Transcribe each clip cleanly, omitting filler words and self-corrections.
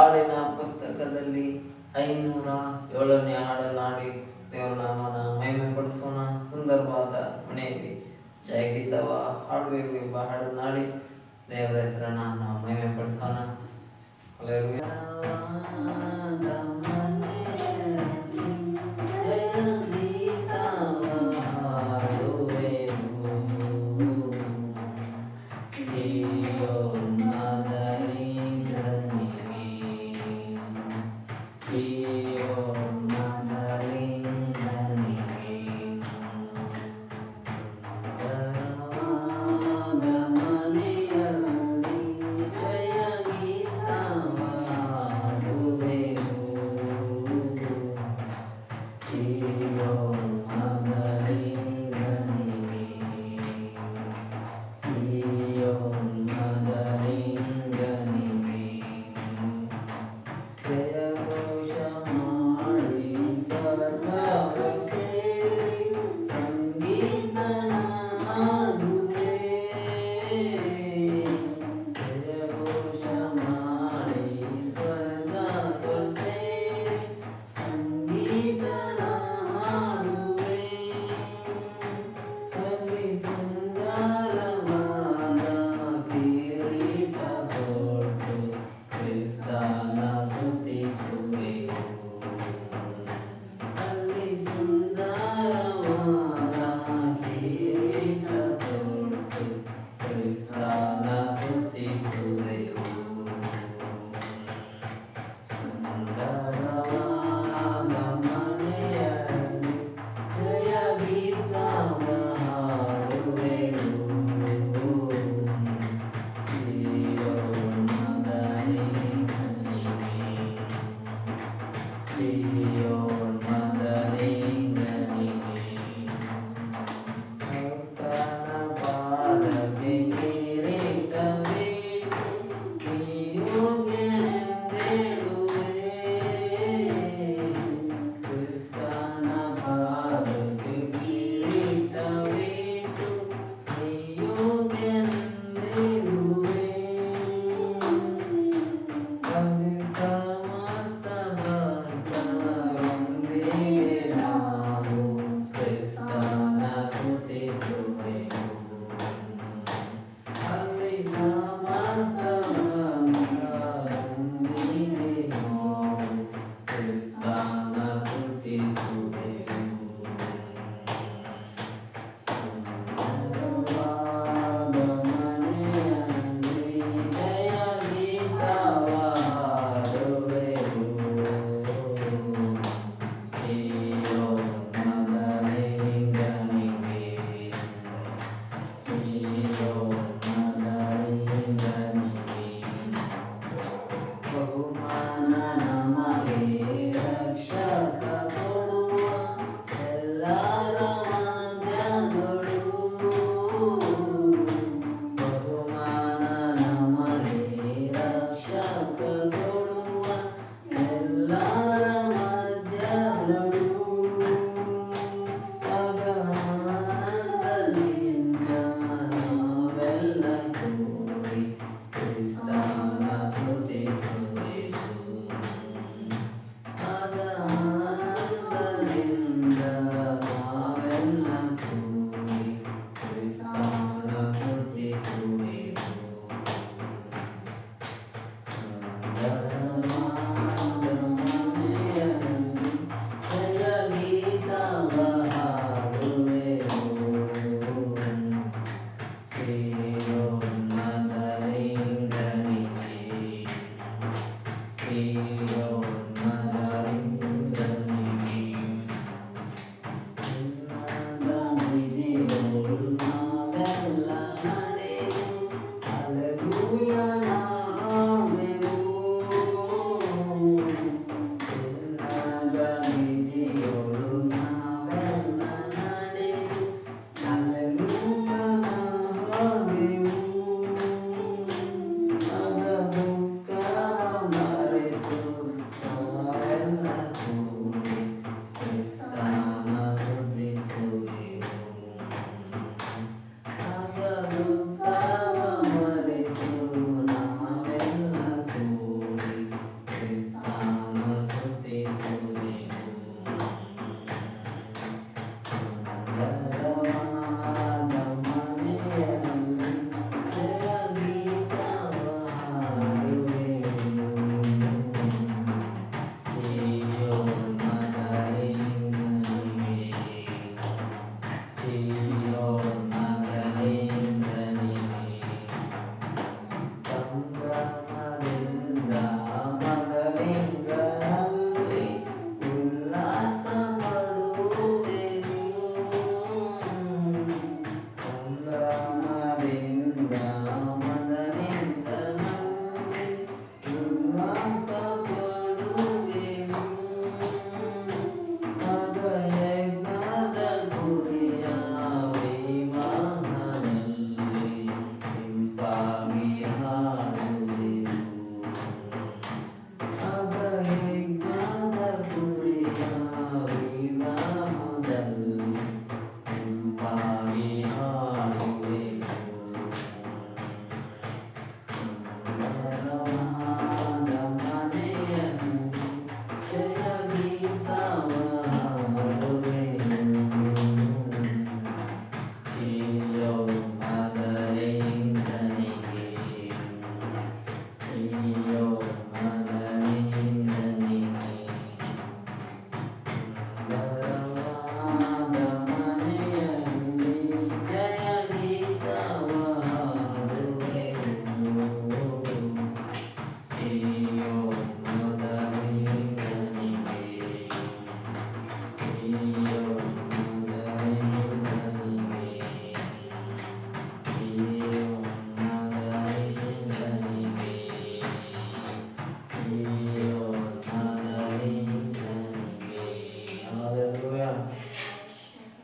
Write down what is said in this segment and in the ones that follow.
ಹಾಡಿನ ಪುಸ್ತಕದಲ್ಲಿ 507ನೇ ಹಾಡನ್ನಾಡಿ ದೇವರ ನಾಮನ ಮಹಿಮೆ ಪಡಿಸೋಣ. ಸುಂದರವಾದ ಮನೆಯಲ್ಲಿ ಜಯಗೀತವ ಹಾಡಬೇಕು ಎಂಬ ಹಾಡನ್ನಾಡಿ ದೇವರ ಹೆಸರನ್ನ ನಾವು ಮಹಿಮೆ ಪಡಿಸೋಣ.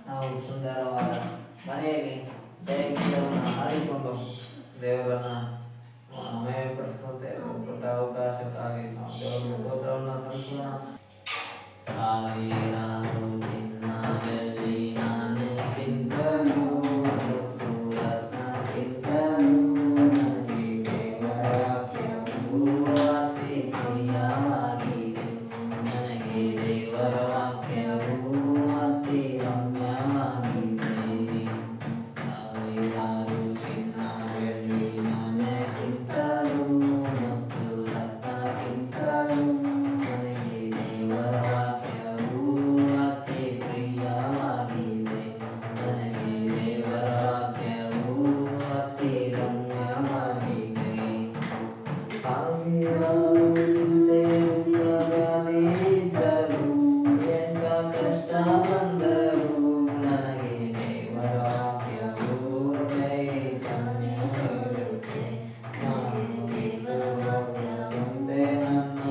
ನಾವು ಸುಂದರವಾದ ಮನೆಯಲ್ಲಿ ಜಯಗೀತವನ್ನು ಹಾಡಿಕೊಂಡು ದೇವರನ್ನ ಮಹಿಮೆಪಡಿಸುವಂತೆ ಕೊಟ್ಟ ಅವಕಾಶಕ್ಕಾಗಿ ನಾವು ದೇವರ ಸ್ತೋತ್ರವನ್ನು ಸಲ್ಲಿಸೋಣ. ಸಾವಿರಾರು ಚಿನ್ನ ಬೆಳ್ಳಿ ನಾಣ್ಯಕ್ಕಿಂತಲೂ ಮುತ್ತು ರತ್ನಕ್ಕಿಂತಲೂ ನನಗೆ ದೇವರ ವಾಕ್ಯವು ಅತಿ ಪ್ರಿಯವಾಗಿದೆ. ನನಗೆ ದೇವರ ವಾಕ್ಯವು ಅತಿ ರಮ್ಯವಾಗಿದೆ. ಸಾವಿರಾರು ಚಿನ್ನ ಬೆಳ್ಳಿ ನಾಣ್ಯಕ್ಕಿಂತಲೂ ಮುತ್ತು ರತ್ನಕ್ಕಿಂತಲೂ ನನಗೆ ದೇವರ ವಾಕ್ಯವು ಅತಿ ಪ್ರಿಯವಾಗಿದೆ. ನನಗೆ ದೇವರ ವಾಕ್ಯವು ಅತಿ ರಮ್ಯವಾಗಿದೆ. ಸಾವಿರಾರು ಚಿಂತೆ ದುಃಖಗಳಿದ್ದರೂ ಎಂಥ ಕಷ್ಟ ಬಂದರೂ ನನಗೆ ದೇವರ ವಾಕ್ಯವು ಚೈತನ್ಯ ನೀಡುತ್ತೆ. ನಾನು ಬಿದ್ದು ಹೋಗದಂತೆ ನನ್ನ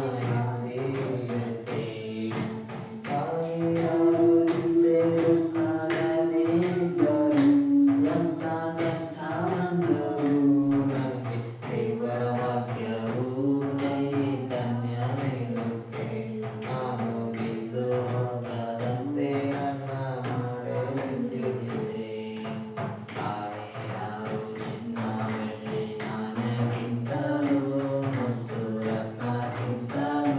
ಹಿಂದೆ ಸಾವಿರಾರು ಚಿಂತೆ ದುಃಖಗಳಿದ್ದರೂ ಎಂಥ ಕಷ್ಟ ಬಂದರೂ ನನಗೆ ದೇವರ ವಾಕ್ಯವು ಚೈತನ್ಯ ನೀಡುತ್ತೆ. ನಾನು ಬಿದ್ದು ಹೋಗದಂತೆ ನನ್ನ ಮೊರೆ ನಿಂತಿದೆ. ಸಾವಿರಾರು ಚಿನ್ನ ಬೆಳ್ಳಿ ನಾಣ್ಯಕ್ಕಿಂತಲೂ ಮುತ್ತು ರತ್ನಕ್ಕಿಂತಲೂ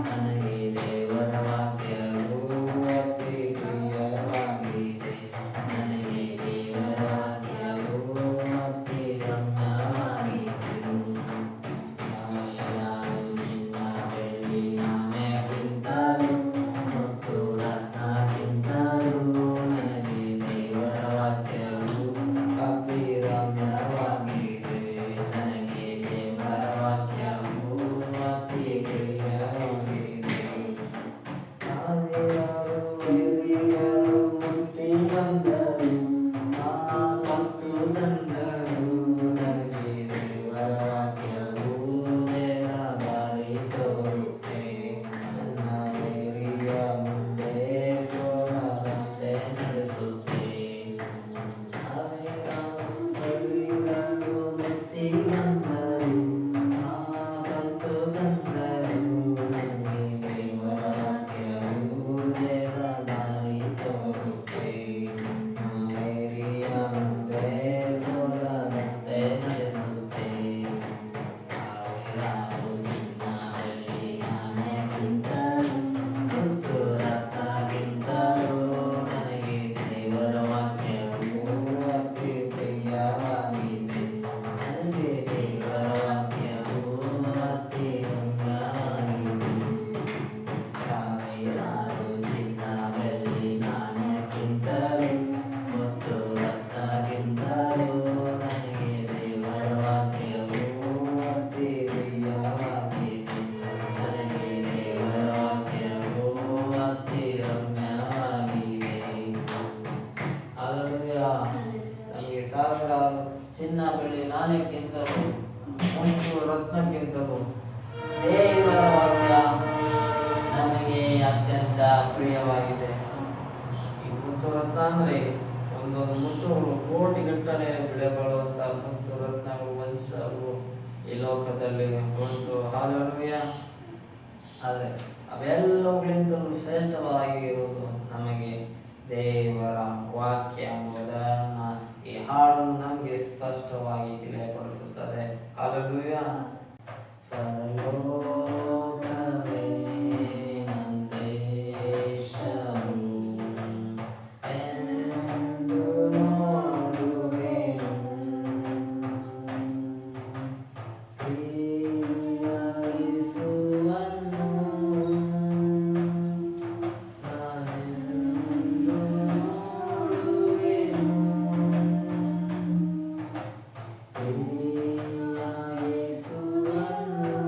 ನನಗೆ ದೇವರ ವಾಕ್ಯವು ಅತಿ ಪ್ರಿಯವಾಗಿದೆ. ನನಗೆ ದೇವರ ವಾಕ್ಯವು ಅತಿ ರಮ್ಯವಾಗಿದೆ. ಸಾವಿರಾರು ಚಿನ್ನ ಬೆಳ್ಳಿ ನಾಣ್ಯಕ್ಕಿಂತಲೂ ಮುತ್ತು ರತ್ನಕ್ಕಿಂತಲೂ ನನಗೆ ದೇವರ ವಾಕ್ಯವು ಅತಿ ರಮ್ಯವಾಗಿದೆ. ನನಗೆ ದೇವರ ವಾಕ್ಯವು ಅತಿ ಪ್ರಿಯವಾಗಿದೆ. ಸಾವಿರಾರು ವೈರಿಗಳು ಮುತ್ತಿ ಬಂದರು ಮತ್ತು ತಂದರು ನನಗೆ ದೇವರ ವಾಕ್ಯವು ನೇರ ದಾರಿ ತೋರುತ್ತೆ. ನನ್ನ ವೈರಿಯ ಮುಂದೆ ಸೋಲದಂತೆ ನಡೆಸುತ್ತೆ. ಸಾವಿರಾರು ವೈರಿಗಳು ಮುತ್ತಿ ಬಂದರು ಮತ್ತು ತಂದರು ನನಗೆ ದೇವರ ವಾಕ್ಯವು ನೇರ ದಾರಿ ತೋರುತ್ತೆ. ನನ್ನ ವೈರಿಯ ಮುಂದೆ ಸೋಲದಂತೆ ನಡೆಸುತ್ತೆ. ಸಾವಿರಾರು ಚಿನ್ನ ಬೆಳ್ಳಿ ನಾಣ್ಯಕ್ಕಿಂತಲೂ ಮುತ್ತು ರತ್ನಕ್ಕಿಂತಲೂ ನನಗೆ ದೇವರ ವಾಕ್ಯವು ಅತಿ ಪ್ರಿಯವಾಗಿದೆ. ನನಗೆ ದೇವರ ವಾಕ್ಯವು ಅತಿ ರಮ್ಯವಾಗಿದೆ. ಸಾವಿರಾರು ಚಿನ್ನ ಬೆಳ್ಳಿ ನಾಣ್ಯಕ್ಕಿಂತಲೂ ಮುತ್ತು ರತ್ನಕ್ಕಿಂತಲೂ ನನಗೆ ದೇವರ ವಾಕ್ಯವು ಅತಿ ಪ್ರಿಯವಾಗಿದೆ. ನನಗೆ ದೇವರ ವಾಕ್ಯವು ಅತಿ ರಮ್ಯವಾಗಿದೆ. ಹಲ್ಲೆಲೂಯಾ. ನಮಗೆ ಸಾವಿರಾರು ಚಿನ್ನ ಬೆಳ್ಳಿ ನಾಣ್ಯಕ್ಕಿಂತಲೂ ಮುತ್ತು ರತ್ನಕ್ಕಿಂತಲೂ ದೇವರ ವಾಕ್ಯ ನಮಗೆ ಅತ್ಯಂತ ಪ್ರಿಯವಾಗಿದೆ. ಈ ಮುತ್ತು ರತ್ನ ಅಂದರೆ ಒಂದೊಂದು ಮುತ್ತುಗಳು ಕೋಟಿಗಟ್ಟಲೆ ಬೆಲೆ ಬಾಳುವಂತಹ ಮುತ್ತು ರತ್ನಗಳು ವಜ್ರಗಳು ಈ ಲೋಕದಲ್ಲಿ ಉಂಟು. ಹಾಲೆಲೂಯಾ. ಆದರೆ ಅವೆಲ್ಲವುಗಳಿಂದಲೂ ಶ್ರೇಷ್ಠವಾಗಿರುವುದು ನಮಗೆ ದೇವರ ವಾಕ್ಯ ಎಂಬುದನ್ನು ಈ ಹಾಡು ನಮಗೆ ಸ್ಪಷ್ಟವಾಗಿ ತಿಳಿಯಪಡಿಸುತ್ತದೆ. ಹಾಲೆಲೂಯಾ. ಪರಲೋಕವೇ ನಂದೇಶವು ಎಂದು ನೋಡುವೆನು, ಪ್ರಿಯ ಯೇಸುವನ್ನು ನಾನೆಂದು ನೋಡುವೆನು, ಪ್ರಿಯ ಯೇಸುವನ್ನು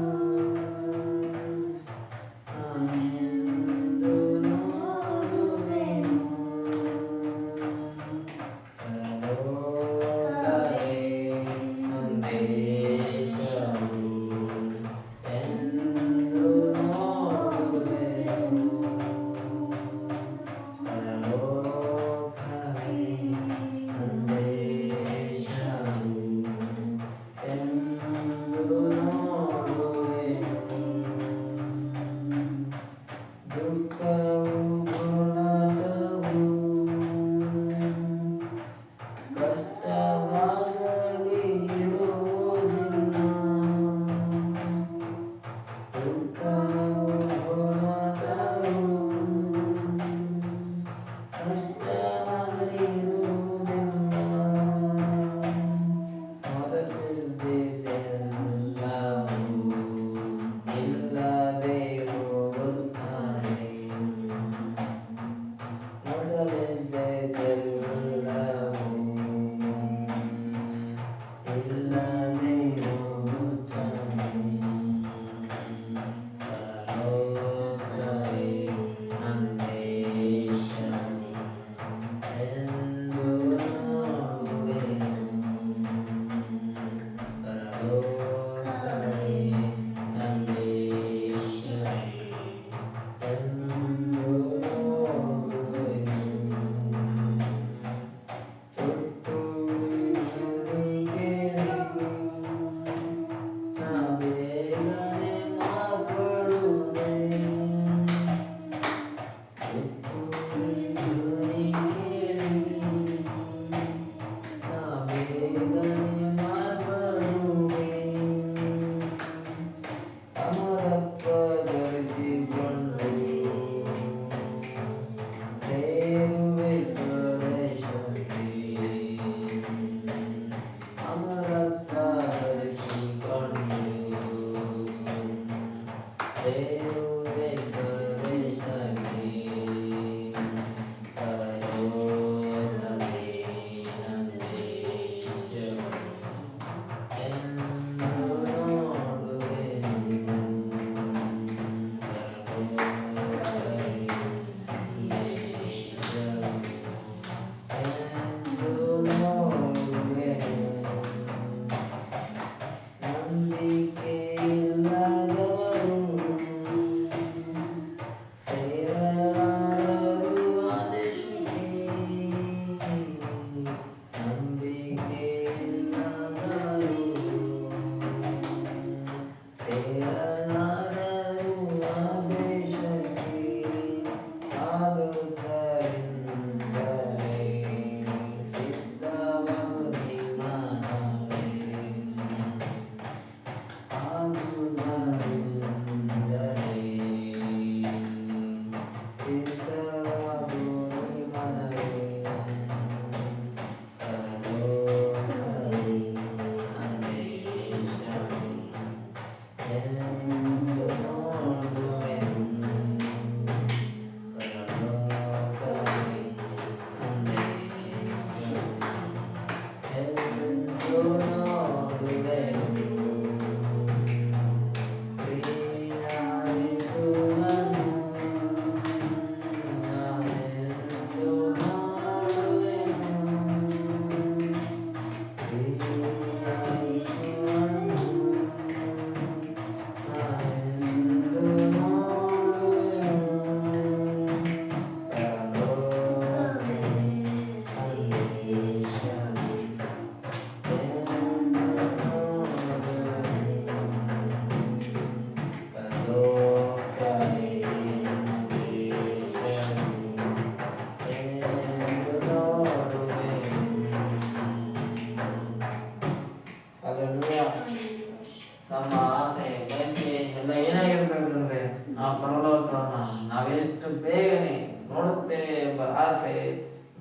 ನಮ್ಮ ಆಸೆ ಬಯಕೆ ಎಲ್ಲ ಏನಾಗಿರ್ಬೇಕಂದ್ರೆ ಆ ಪರಲೋಕವನ್ನ ನಾವೆಷ್ಟು ಬೇಗನೆ ನೋಡುತ್ತೇವೆ ಎಂಬ ಆಸೆ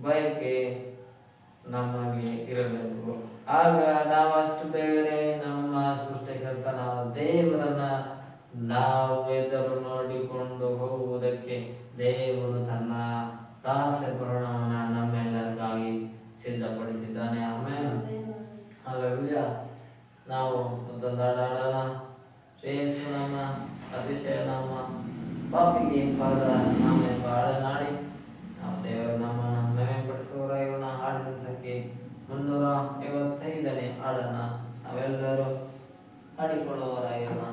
ಬಯಕೆ ನಮಗೆ ಇರಬೇಕು. ಆಗ ನಾವು ಅಷ್ಟು ಬೇಗನೆ ನಮ್ಮ ಸೃಷ್ಟಿಕರ್ತನಾದ ದೇವರನ್ನ ನಾವು ಎದುರು ನೋಡಿಕೊಂಡು ಹೋಗುವುದಕ್ಕೆ ದೇವರು ತನ್ನ ರಹಸ್ಯ ಪೂರ್ಣವನ್ನ ನಮ್ಮೆಲ್ಲರಿಗಾಗಿ ಸಿದ್ಧಪಡಿಸಿದ್ದಾನೆ. ಆಮೇಲೆ ಹಾಲೆಲೂಯಾ. ನಾವು ಮತ್ತೊಂದು ಹಾಡೋಣ. ಶ್ರೇಯಸ್ಸು ನಮ್ಮ ಅತಿಶಯ ನಮ್ಮ ಪಾಪಿಗೆ ಪಾದ ನಾಮ ಎಂಬ ಹಾಡನ್ನಾಡಿ ನಾವು ದೇವರು ನಮ್ಮನ್ನು ಮಹಿಮೆಪಡಿಸುವವರಾಗಿರೋಣ. ಹಾಡಿನ ಸಂಖ್ಯೆ 355ನೇ ಹಾಡನ್ನ ನಾವೆಲ್ಲರೂ ಹಾಡಿಕೊಳ್ಳುವವರಾಗಿರೋಣ.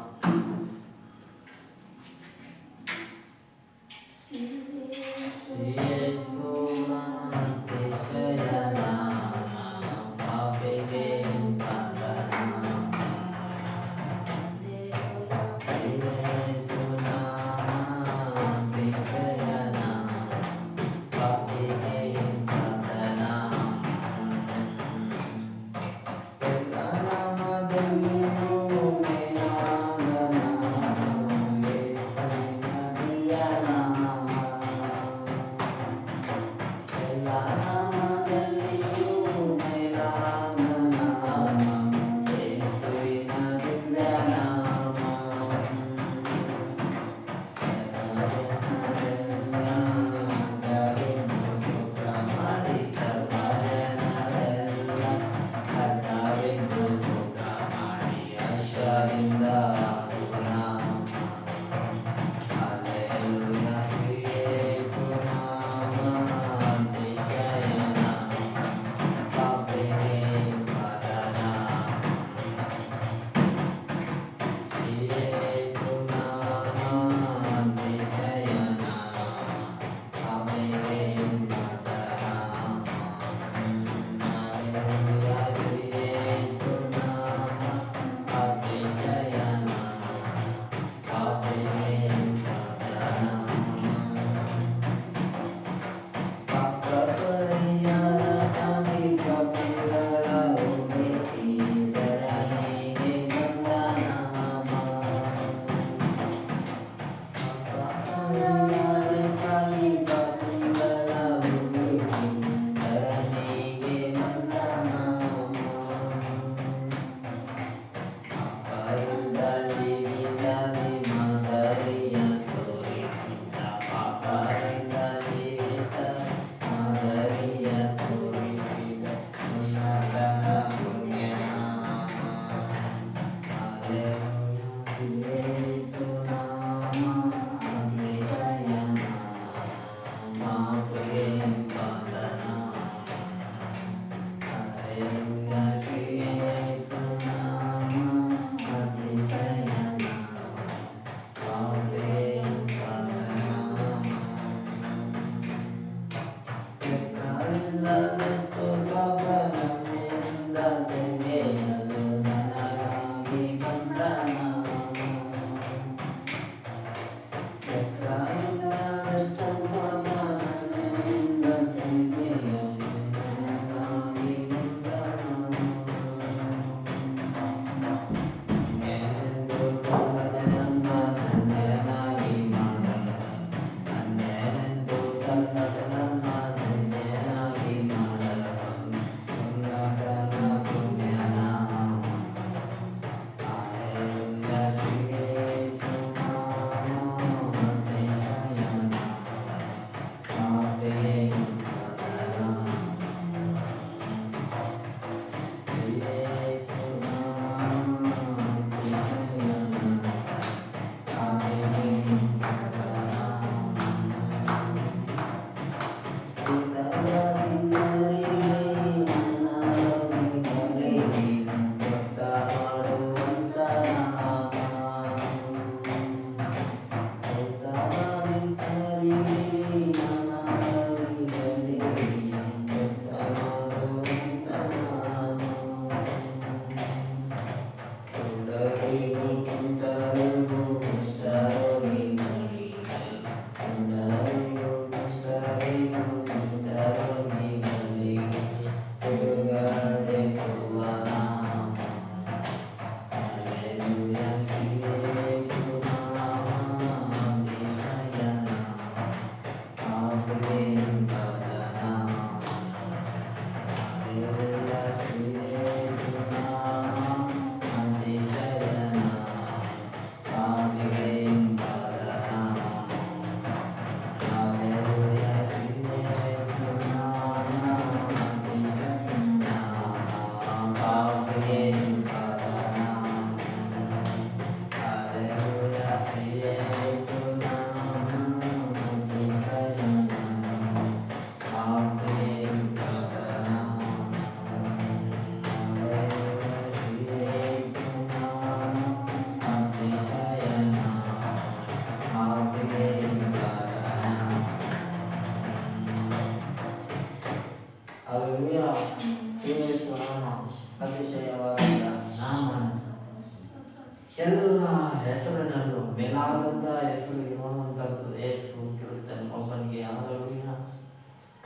ಎಲ್ಲ ಹೆಸರಿನಲ್ಲೂ ಮೇಲಾದಂಥ ಹೆಸರು ಇರುವಂಥದ್ದು ಯೇಸು ಕ್ರಿಸ್ತನ ಒಬ್ಬನಿಗೆ. ಹಲ್ಲೆಲೂಯಾ.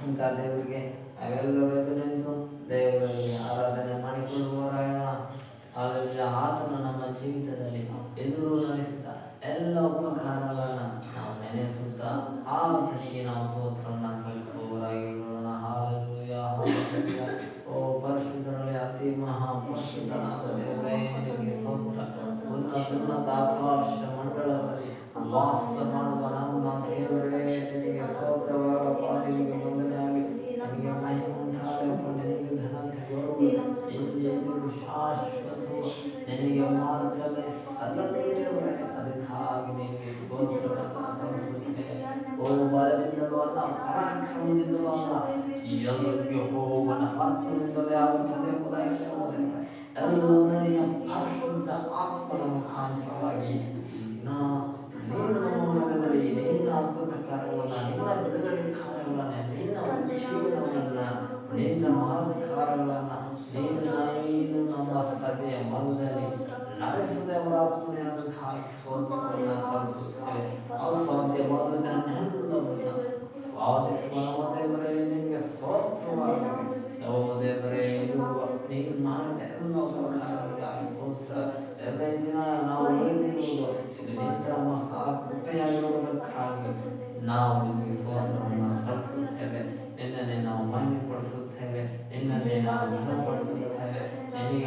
ಇಂಥ ದೇವರಿಗೆ ನಾವೆಲ್ಲರೂ ಎದ್ದು ನಿಂತು ದೇವರಲ್ಲಿ ಆರಾಧನೆ ಮಾಡಿಕೊಳ್ಳುವವರಾಗೋಣ. ಹಲ್ಲೆಲೂಯಾ. ಆತನು ನಮ್ಮ ಜೀವಿತದಲ್ಲಿ ಎದುರು ನಡೆಸಿದ ಎಲ್ಲ ಉಪಕಾರಗಳನ್ನು ನಾವು ನೆನೆಸುತ್ತಾ ಆತನಿಗೆ ನಾವು ಸ್ತೋತ್ರವನ್ನು ಸಲ್ಲಿಸುವವರಾಗಿರೋಣ. ಹಲ್ಲೆಲೂಯಾ. ಹಲ್ಲೆಲೂಯಾ. ಓ ಪರಿಶುದ್ಧರಲ್ಲಿ ಅತಿ ಮಹಾ ಪರಿಶುದ್ಧನಾದ ದೇವರೇ, ನಿನಗೆ ಸ್ತೋತ್ರ. ಉನ್ನತ ಆಕಾಶ ಮಂಡಲದಲ್ಲಿ ವಾಸ ಮಾಡುವ ನಮ್ಮ ದೇವರೇ, ನಿನಗೆ ಸ್ತೋತ್ರವಾಗಪ್ಪ. ನಿನಗೆ ವಂದನೆಯಾಗಲಿ, ನಿನಗೆ ಮಹಿಮೆ ಉಂಟಾಗಪ್ಪ. ನಿನಗೆ ಘನತೆ ಗೌರವ ಎಂದೆಂದಿಗೂ ಶಾಶ್ವತವು ನಿನಗೆ ಮಾತ್ರವೇ ಸಲ್ಲದೇವರೇ. ಅದಕ್ಕಾಗಿ ನಿನಗೆ ಸ್ತೋತ್ರವನ್ನು ಸಲ್ಲಿಸುತ್ತೇನೆ. ಓ ಬಲದಿಂದಲೂ ಅಲ್ಲ, ಪರಾಕ್ರಮದಿಂದಲೂ ಅಲ್ಲ, ಎಲ್ಲರಿಗೆ ಹೋಗುವ ಆತ್ಮದಿಂದಲೇ ಆಗುತ್ತದೆ ಎಂಬುದಾಗಿ ಹೇಳುವುದಿಲ್ಲ. ಎಲ್ಲವೂ ನನಗೆ ಪರಿಶುದ್ಧ ಆತ್ಮನ ಮುಖಾಂತರವಾಗಿ ನೀನು ಮಾರ್ಗದಲ್ಲಿ ನಿನ್ನ ಅದ್ಭುತ ಕಾರ್ಯಗಳನ್ನು, ನಿನ್ನ ಬಿಡುಗಡೆ ಕಾರ್ಯಗಳನ್ನು, ನಿನ್ನ ಜೀವನವನ್ನು, ನಿನ್ನ ಮಹತ್ ಕಾರ್ಯಗಳನ್ನು ನೀನು ನಮ್ಮ ಸಭೆಯ ಮಧ್ಯದಲ್ಲಿ ನಡೆಸುವುದೆವರಾತ್ಮನೇ. ಅದಕ್ಕಾಗಿ ಸ್ತೋತ್ರವನ್ನು ಸಲ್ಲಿಸುತ್ತೇವೆ. ಅಸಾಧ್ಯವಾದುದನ್ನೆಲ್ಲವನ್ನು ಸಾಧಿಸುವ ನಮ್ಮ ದೇವರೇ, ನಿನಗೆ ಸ್ತೋತ್ರವಾಗಲಿ. ಓ ದೇವರೇ, ಇದು ನೀನು ಮಾಡಿದ ಎಲ್ಲ ಉಪಕಾರಗಳಿಗಾಗಿ ಸ್ತೋತ್ರ. ದೇವರೇ, ದಿನ ನಾವು ಉಳಿದಿರುವುದು ಇದು ನಿನ್ನ ಮಹಾ ಕೃಪೆಯಾಗಿರುವುದಕ್ಕಾಗಿ ನಾವು ನಿನಗೆ ಸ್ತೋತ್ರವನ್ನು ಸಲ್ಲಿಸುತ್ತೇವೆ. ನಿನ್ನನ್ನೇ ನಾವು ಮಹಿಮೆಪಡಿಸುತ್ತೇವೆ, ನಿನ್ನನ್ನೇ ನಾವು ಘನಪಡಿಸುತ್ತೇವೆ. ನಿನಗೆ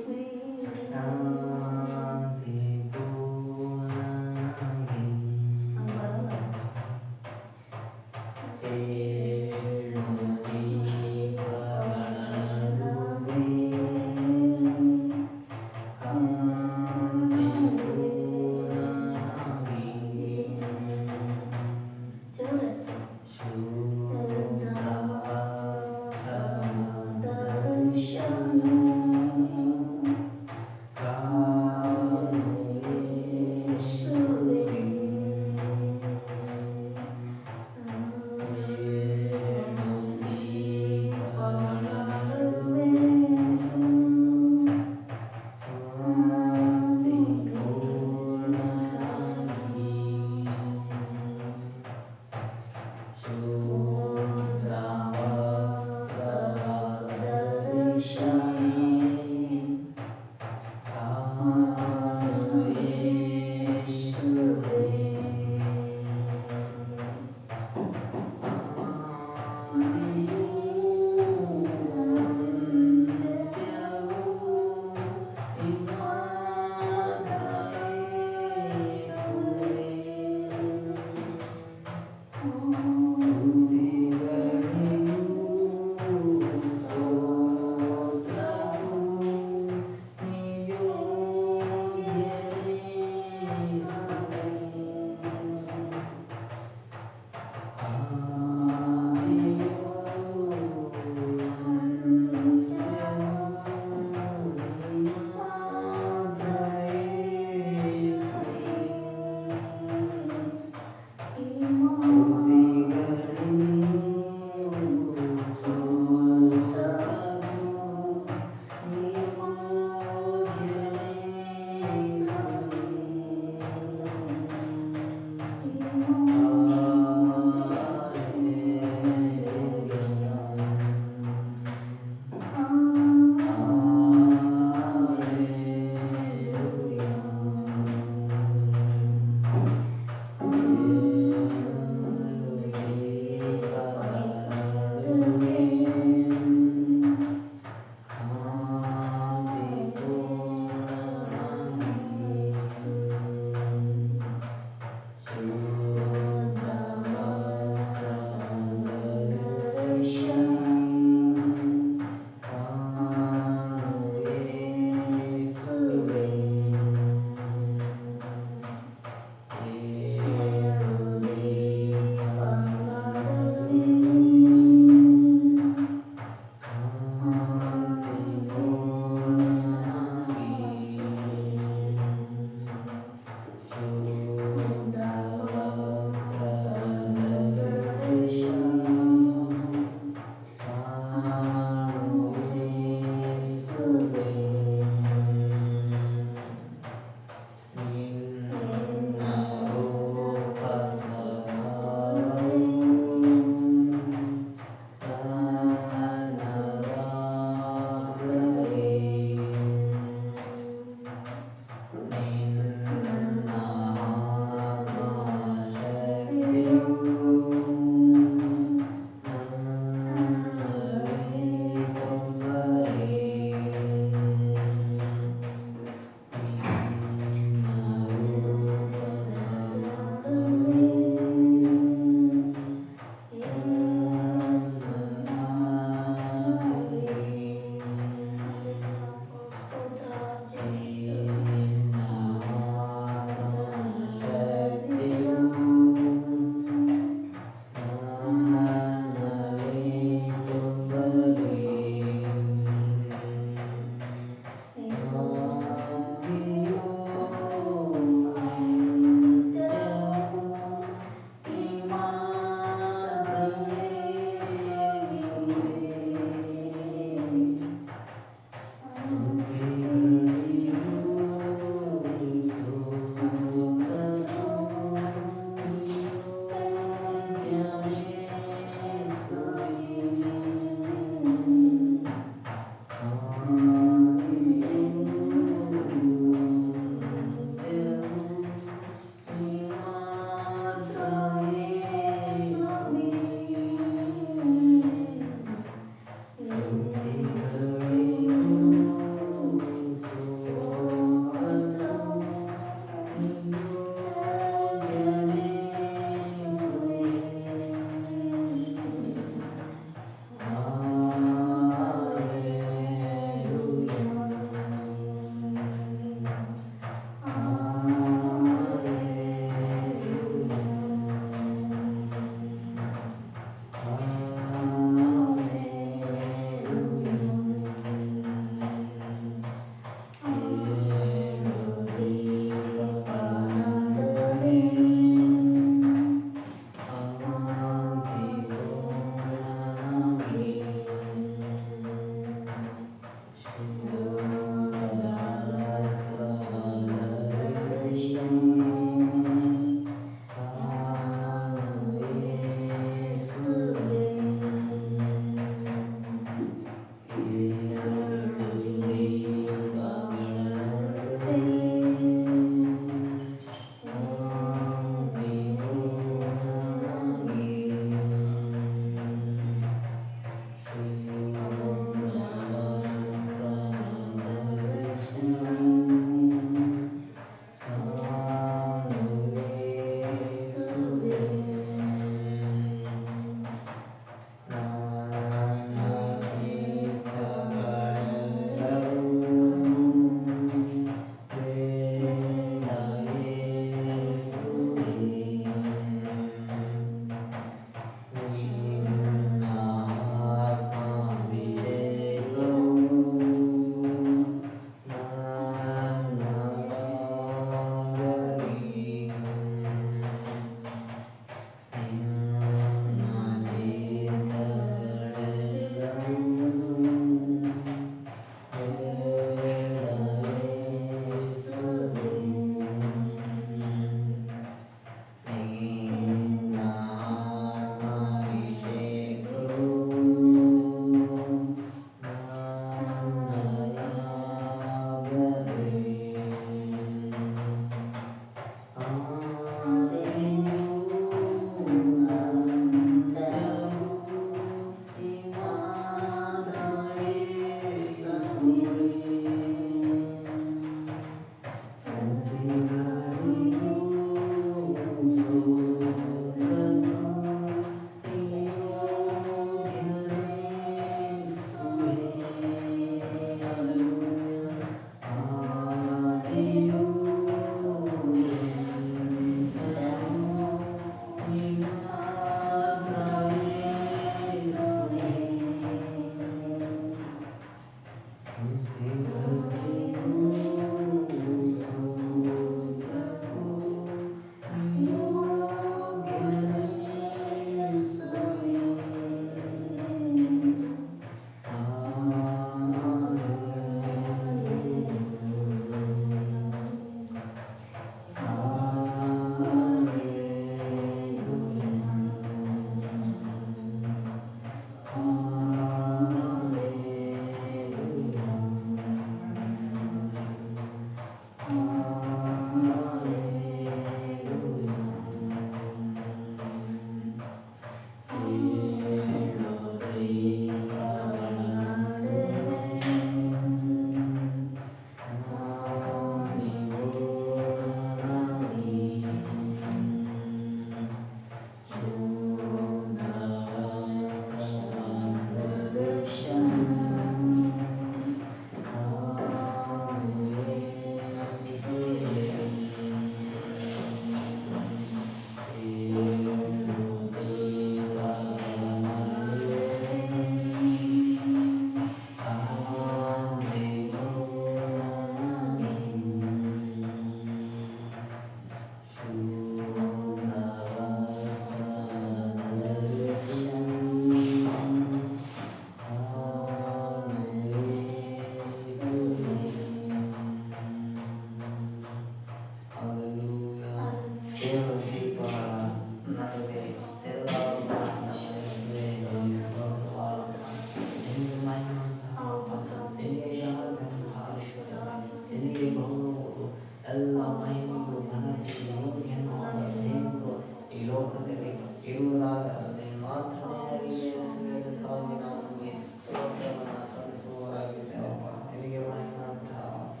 ಮಹಿಮೆಯು ಘನತೆಯು ಯೋಗ್ಯನೂ ಆದ ದೇವರು ಈ ಲೋಕದಲ್ಲಿ ಇರುವುದಾದರೆ ಮಾತ್ರವೇ ಆಗಿದೆ. ಯೇಸುವಿಗಾಗಿ ನಾವು ನಿಮಗೆ ಸ್ತೋತ್ರವನ್ನು ಸಲ್ಲಿಸುವವರಾಗಿದ್ದೇವೆ. ನಿನಗೆ ಮಹಿಮೆ ಉಂಟಾಗಪ್ಪ,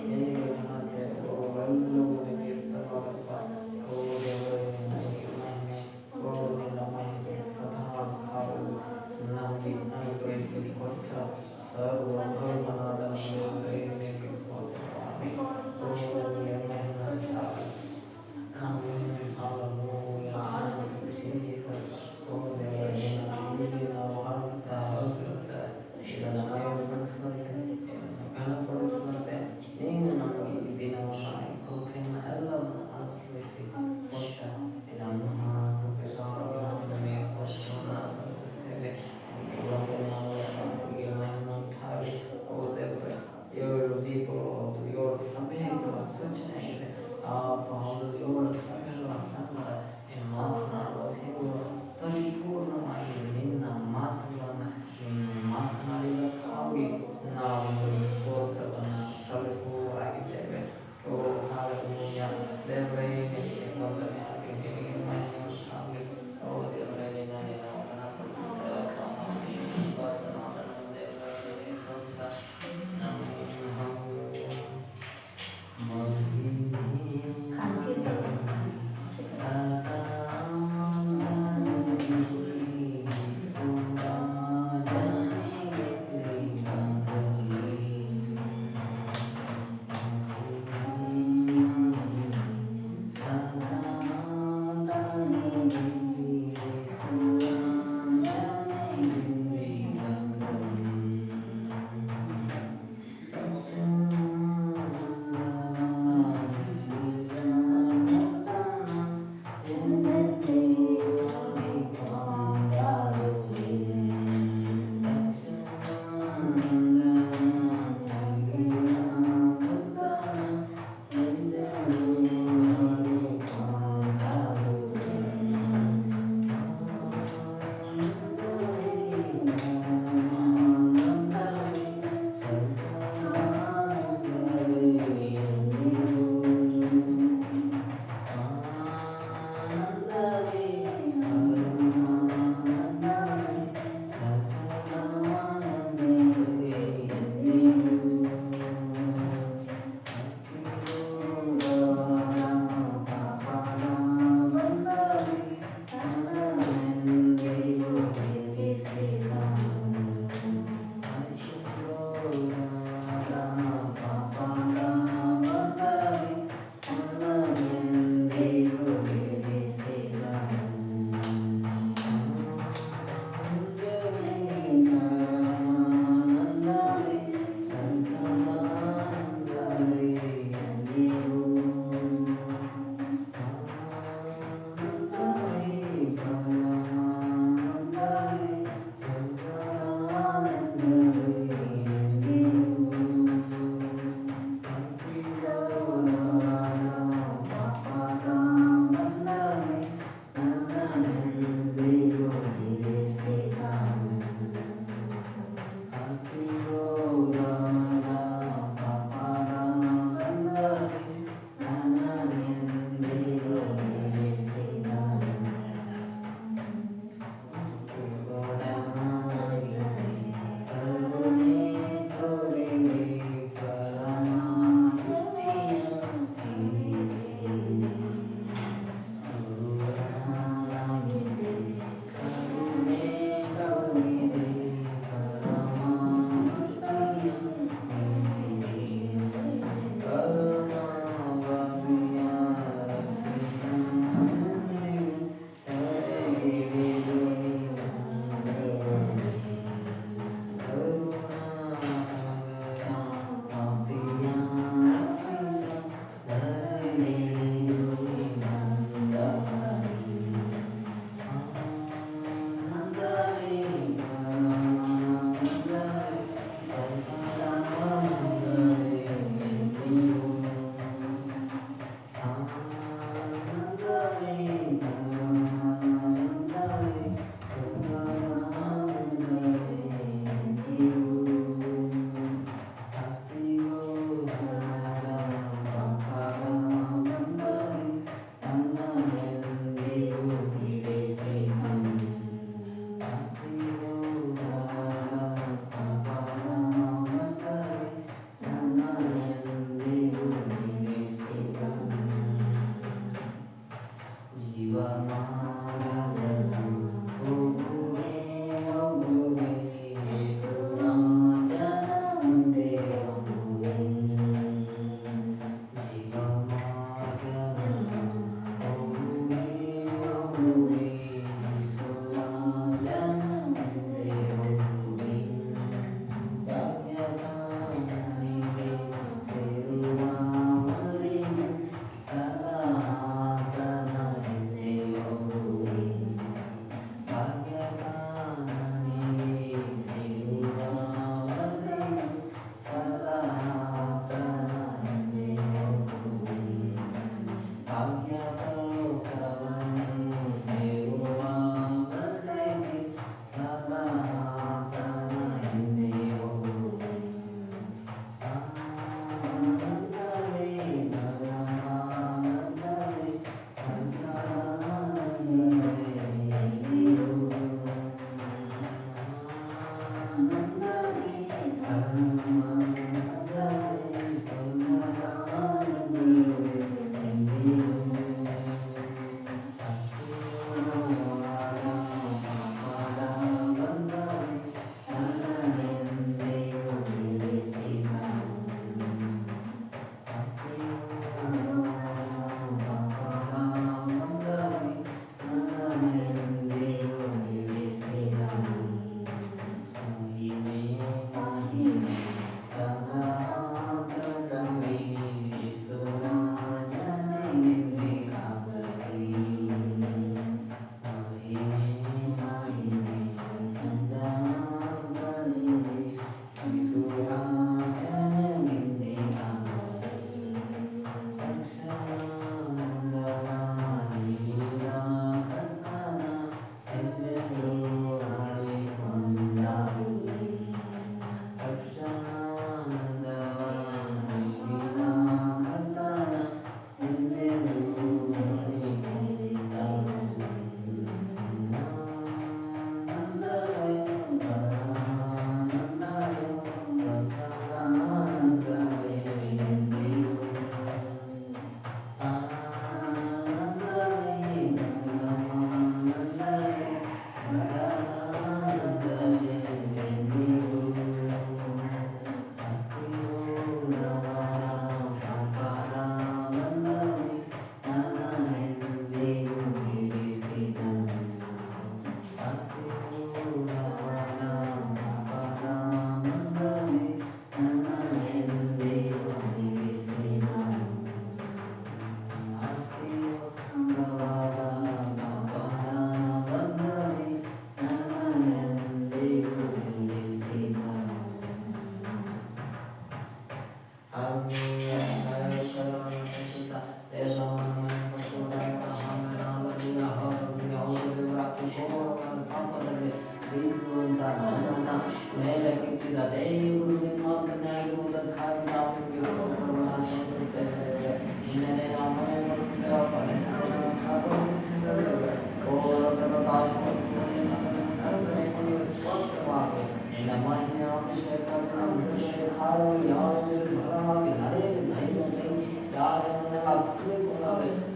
ನಿನಗೆ ಘನತೆ ಎಲ್ಲವೂ ನಿನಗೆ ಸಲ್ಲುವಪ್ಪ. ಓ ದೇವರೇ, ನಿನಗೆ ಮಹಿಮೆ, ಓ ನಿನ್ನ ಮಹಿಮೆ ಸದಾ ಕಾಲವು ನಮಗೆ ಅನುಗ್ರಹಿಸಿಕೊಟ್ಟ ಸರ್ವ ಭಗವನಾದ ದೇವರೇ, ನಿನಗೆ ಸ್ತೋತ್ರವಾಗಲಿ. ಓ ನಿನಗೆ ಮಹಿಮೆ ಉಂಟಾಗಲಿ. ಓ ದೇವರೇ, ನಿನಗೆ ನಾವು ಹಾಡುತ್ತಾ ಹೋಗಿರುತ್ತೇವೆ. ಇದನ್ನು ಮಹಿಮೆಪಡಿಸುವಂತೆ, ಇದನ್ನು ಘನಪಡಿಸುವಂತೆ ನೀವು ನಮಗೆ ಈ ದಿನವನ್ನು ಈ ಕೃಪೆಯನ್ನು ಎಲ್ಲವನ್ನು ಅನುಗ್ರಹಿಸಿ ಕೊಟ್ಟ ನಿನ್ನ ಮಹಾಕೃಪೆಗಾಗಿ ನಾವು ನಿಮಗೆ ಸ್ತೋತ್ರವನ್ನು ಸಲ್ಲಿಸುತ್ತೇವೆ. ನಿನಗೆ ವಂದನೆಯಾಗಲಿ, ನಿನಗೆ ಮಹಿಮೆ ಉಂಟಾಗಲಿ. ಓ ದೇವರೇ, 7 ದೀಪಗಳು ಮತ್ತು 7 ಸಭೆಗಳ ಸೂಚನೆಯಾಗಿದೆ. ಆ ಒಂದು 7 ಸಭೆಗಳ ಸಂಗಡ ನೀನು ಮಾತನಾಡುವ ದೇವರು ಪರಿಪೂರ್ಣವಾಗಿ ನಿನ್ನ ಮಾತುಗಳನ್ನು ಮಾತನಾಡಿದಕ್ಕಾಗಿ ನಾವು ನಿಮಗೆ ಸ್ತೋತ್ರವನ್ನು ಸಲ್ಲಿಸುವವರಾಗಿದ್ದೇವೆ. ಓ ಹಾಲೆಲೂಯಾ. ದೇವರೇ, ನಿನಗೆ ವಂದನೆಯಾಗಲಿ, ನಿನಗೆ ಮಹಿಮೆ ಉಂಟಾಗಲಿ. ಓ ದೇವರೇ, ನಿನ್ನನ್ನು ನಾವು ಘನಪಡಿಸುತ್ತೇವೆ. ಕರ್ತನಾದ ನಮ್ಮ ದೇವರೇ, ನಿನಗೆ ಸ್ತೋತ್ರ. ನಮಗೆ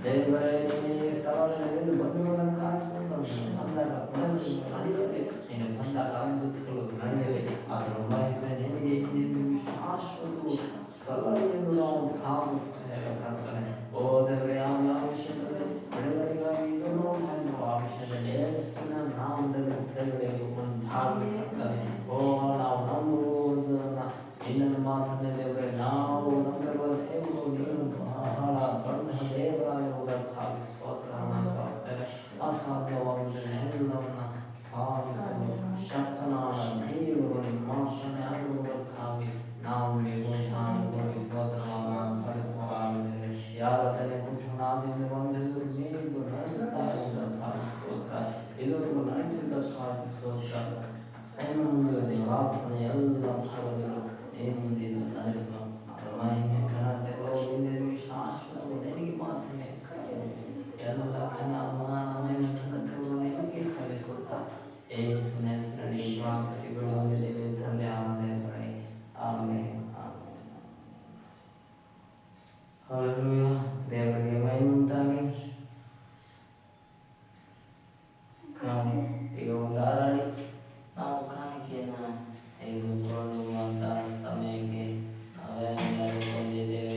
ದೇವರೇ ಈ ಸ್ಥಳದಲ್ಲಿ ಬಂದಿರುವುದಕ್ಕಾಗಿ ಸ್ತೋತ್ರ. ಬಂದಾಗ ನಡೆಯಲಿ, ನೀನು ಬಂದಾಗ ಅದ್ಭುತಗಳು ನಡೆಯಲಿ. ಅದರ ಮಹಿಮೆ ನಿನಗೆ ಇಂದಿಗೂ ಶಾಶ್ವತವು ಸಲಹೆಯನ್ನು ನಾವು ಭಾವಿಸ್ತೇವೆ ಕರ್ತನೆ. ಓ ದೇವರೇ, ಯಾವ ವಿಷಯದಲ್ಲಿ ಬಿಡುಗಡೆಗಾಗಿ ಇದನ್ನು ಆ ವಿಷಯದಲ್ಲಿ ಯೇಸುವಿನ ನಾಮದಲ್ಲಿ ಬಿಡುಗಡೆಗೆ ಉಂಟಾಗಲಿ ಕರ್ತನೆ. ಓ ನಾವು ನಂಬುವುದನ್ನ ನಿನ್ನನ್ನು ಮಾತನ್ನೇ ದೇವರೇ, ನಾವು ನಂಬಿರುವ ದೇವರು ನೀನು ಬಹಳ ದೊಡ್ಡ ದೇವರಾಗಿರುವುದಕ್ಕಾಗಿ ಸ್ತೋತ್ರವನ್ನು ಸಲ್ಲಿಸುತ್ತೇವೆ. ಅಸಾಧ್ಯವಾಗುವುದನ್ನು ಎಲ್ಲವನ್ನ ಸಾಧಿಸಲು ಶಕ್ತನಾದ ದೇವರು ನಿಮ್ಮ ಮಾತನ್ನೇ ಆಗಿರುವುದಕ್ಕಾಗಿ ನಾವು ಘೋಷಣೆ ಸ್ತೋತ್ರವನ್ನು ಸಲ್ಲಿಸುವಾಗಿದೆ. ಯಾವತ್ತನೇ ಕುಟುಂಬದಿಂದ ಬಂದಿದ್ದು ನೀನು ನಡೆಸುತ್ತಾ ಇರುವುದಕ್ಕಾಗಿ ಸ್ತೋತ್ರ. ಇದುವರೆಗೂ ನಡೆಸಿದ್ದಕ್ಕಾಗಿ ಸ್ತೋತ್ರ. ಇನ್ನು ಮುಂದೆ ಪ್ರಾರ್ಥನೆ ಎಲ್ಲ ಭಾಗಗಳು ಏನು ಮುಂದಿನ ನಡೆಸುವ ಅದರ ಮಹಿಮೆ ಘನತೆ ಗೌರವದಿಂದ ಶಾಶ್ವತವು ನಿನಗೆ ಮಾತ್ರನೇ ಸಲ್ಲಿಸಿ ಎಲ್ಲ ಘನ ಮಾನ ಮಹಿಮೆ ಘನತೆಗಳು ನಿನಗೆ ಸಲ್ಲಿಸುತ್ತಾ ಯೇಸುವಿನ ಹೆಸರಿನಲ್ಲಿ ಪ್ರಾರ್ಥಿಸಿ ಬಿಡುವಂತೆ ತಂದೆ ಆನಂದಪಡಿ. ಆಮೇಲೆ ಹಲ್ಲೆಲೂಯಾ. ದೇವರಿಗೆ ಮಹಿಮೆ ಉಂಟಾಗಲಿ. ಈಗ ಒಂದು ಆರಾಡಿ ನಾವು ಕಾಣಿಕೆಯನ್ನು ತೆಗೆದುಕೊಳ್ಳುವಂತ ಸಮಯಕ್ಕೆ ನಾವೆಲ್ಲರೂ ಬಂದಿದ್ದೇವೆ.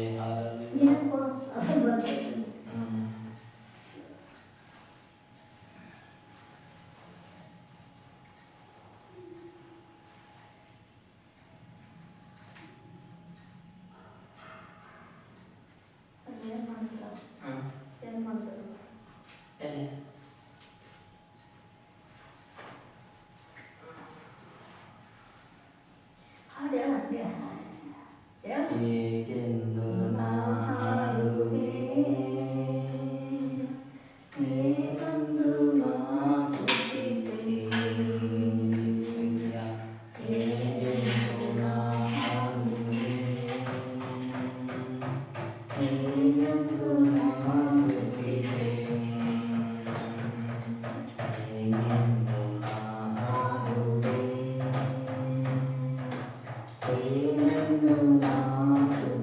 ಏಕೆಂದು ನಾಡುವೆ ಏಕೆಂದು ನಾಸುತ್ತಿದ್ದೆ ಏಕೆಂದು ನಾಡುವೆ ಏಕೆಂದು ನಾಸುತ್ತಿದ್ದೆ ಏಕೆಂದು ನಾಡುವೆ ಏನೆಂದು ನಾಸುತ್ತಿದ್ದೆ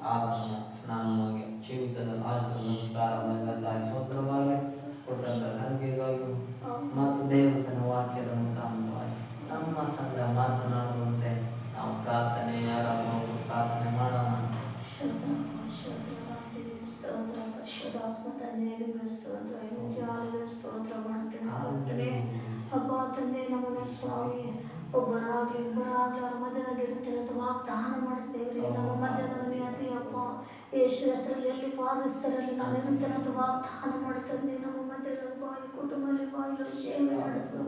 ಆತನು ನಮಗೆ ಜೀವಿತದ ಆಸ್ತನ್ನು ಪ್ರಾರಂಭದಿಂದ ಸ್ತೋತ್ರವಾಗಲಿ ಕೊಟ್ಟಂತ ನಂಬಿಕೆಗಾಗಿ ಮತ್ತು ದೇವತನ ವಾಕ್ಯದ ಮುಖಾಂತರವಾಗಿ ನಮ್ಮ ಸಂಘ ಮಾತನಾಡುವಂತೆ ನಾವು ಪ್ರಾರ್ಥನೆ ಪ್ರಾರ್ಥನೆ ಮಾಡೋಣ. ಪರಿಶುದ್ಧಾತ್ಮ ತಂದೆಗೆ ಸ್ತೋತ್ರ ಮಾಡ್ತೇನೆ. ಹಬ್ಬ ತಂದೆ ನಮ್ಮನ್ನ ಸ್ವಾಮಿ ಒಬ್ಬರಾಗ್ಲಿ ಇಬ್ಬರಾಗ್ಲಿ ಅವ್ರ ಮಧ್ಯದಾಗಿರುತ್ತೇನೆ ಅಂತ ವಾಗ್ದಾನ ಮಾಡ್ತೇವ್ರಿ. ನಮ್ಮ ಮಧ್ಯದಲ್ಲಿ ಅತಿ ಅಪ್ಪ ಯೇಸು ಹೆಸರಲ್ಲಿ ಎಲ್ಲಿ ಪಾಲಿಸ್ತಾರಲ್ಲಿ ನಾನು ಇರುತ್ತೇನೆ ಅಂತ ವಾಗ್ದಾನ ಮಾಡ್ತಂದೆ. ನಮ್ಮ ಮಧ್ಯದ ಬಾಯಿ ಕುಟುಂಬದಲ್ಲಿ ಬಾಯಿಲು ಸೇವೆ ನಡೆಸು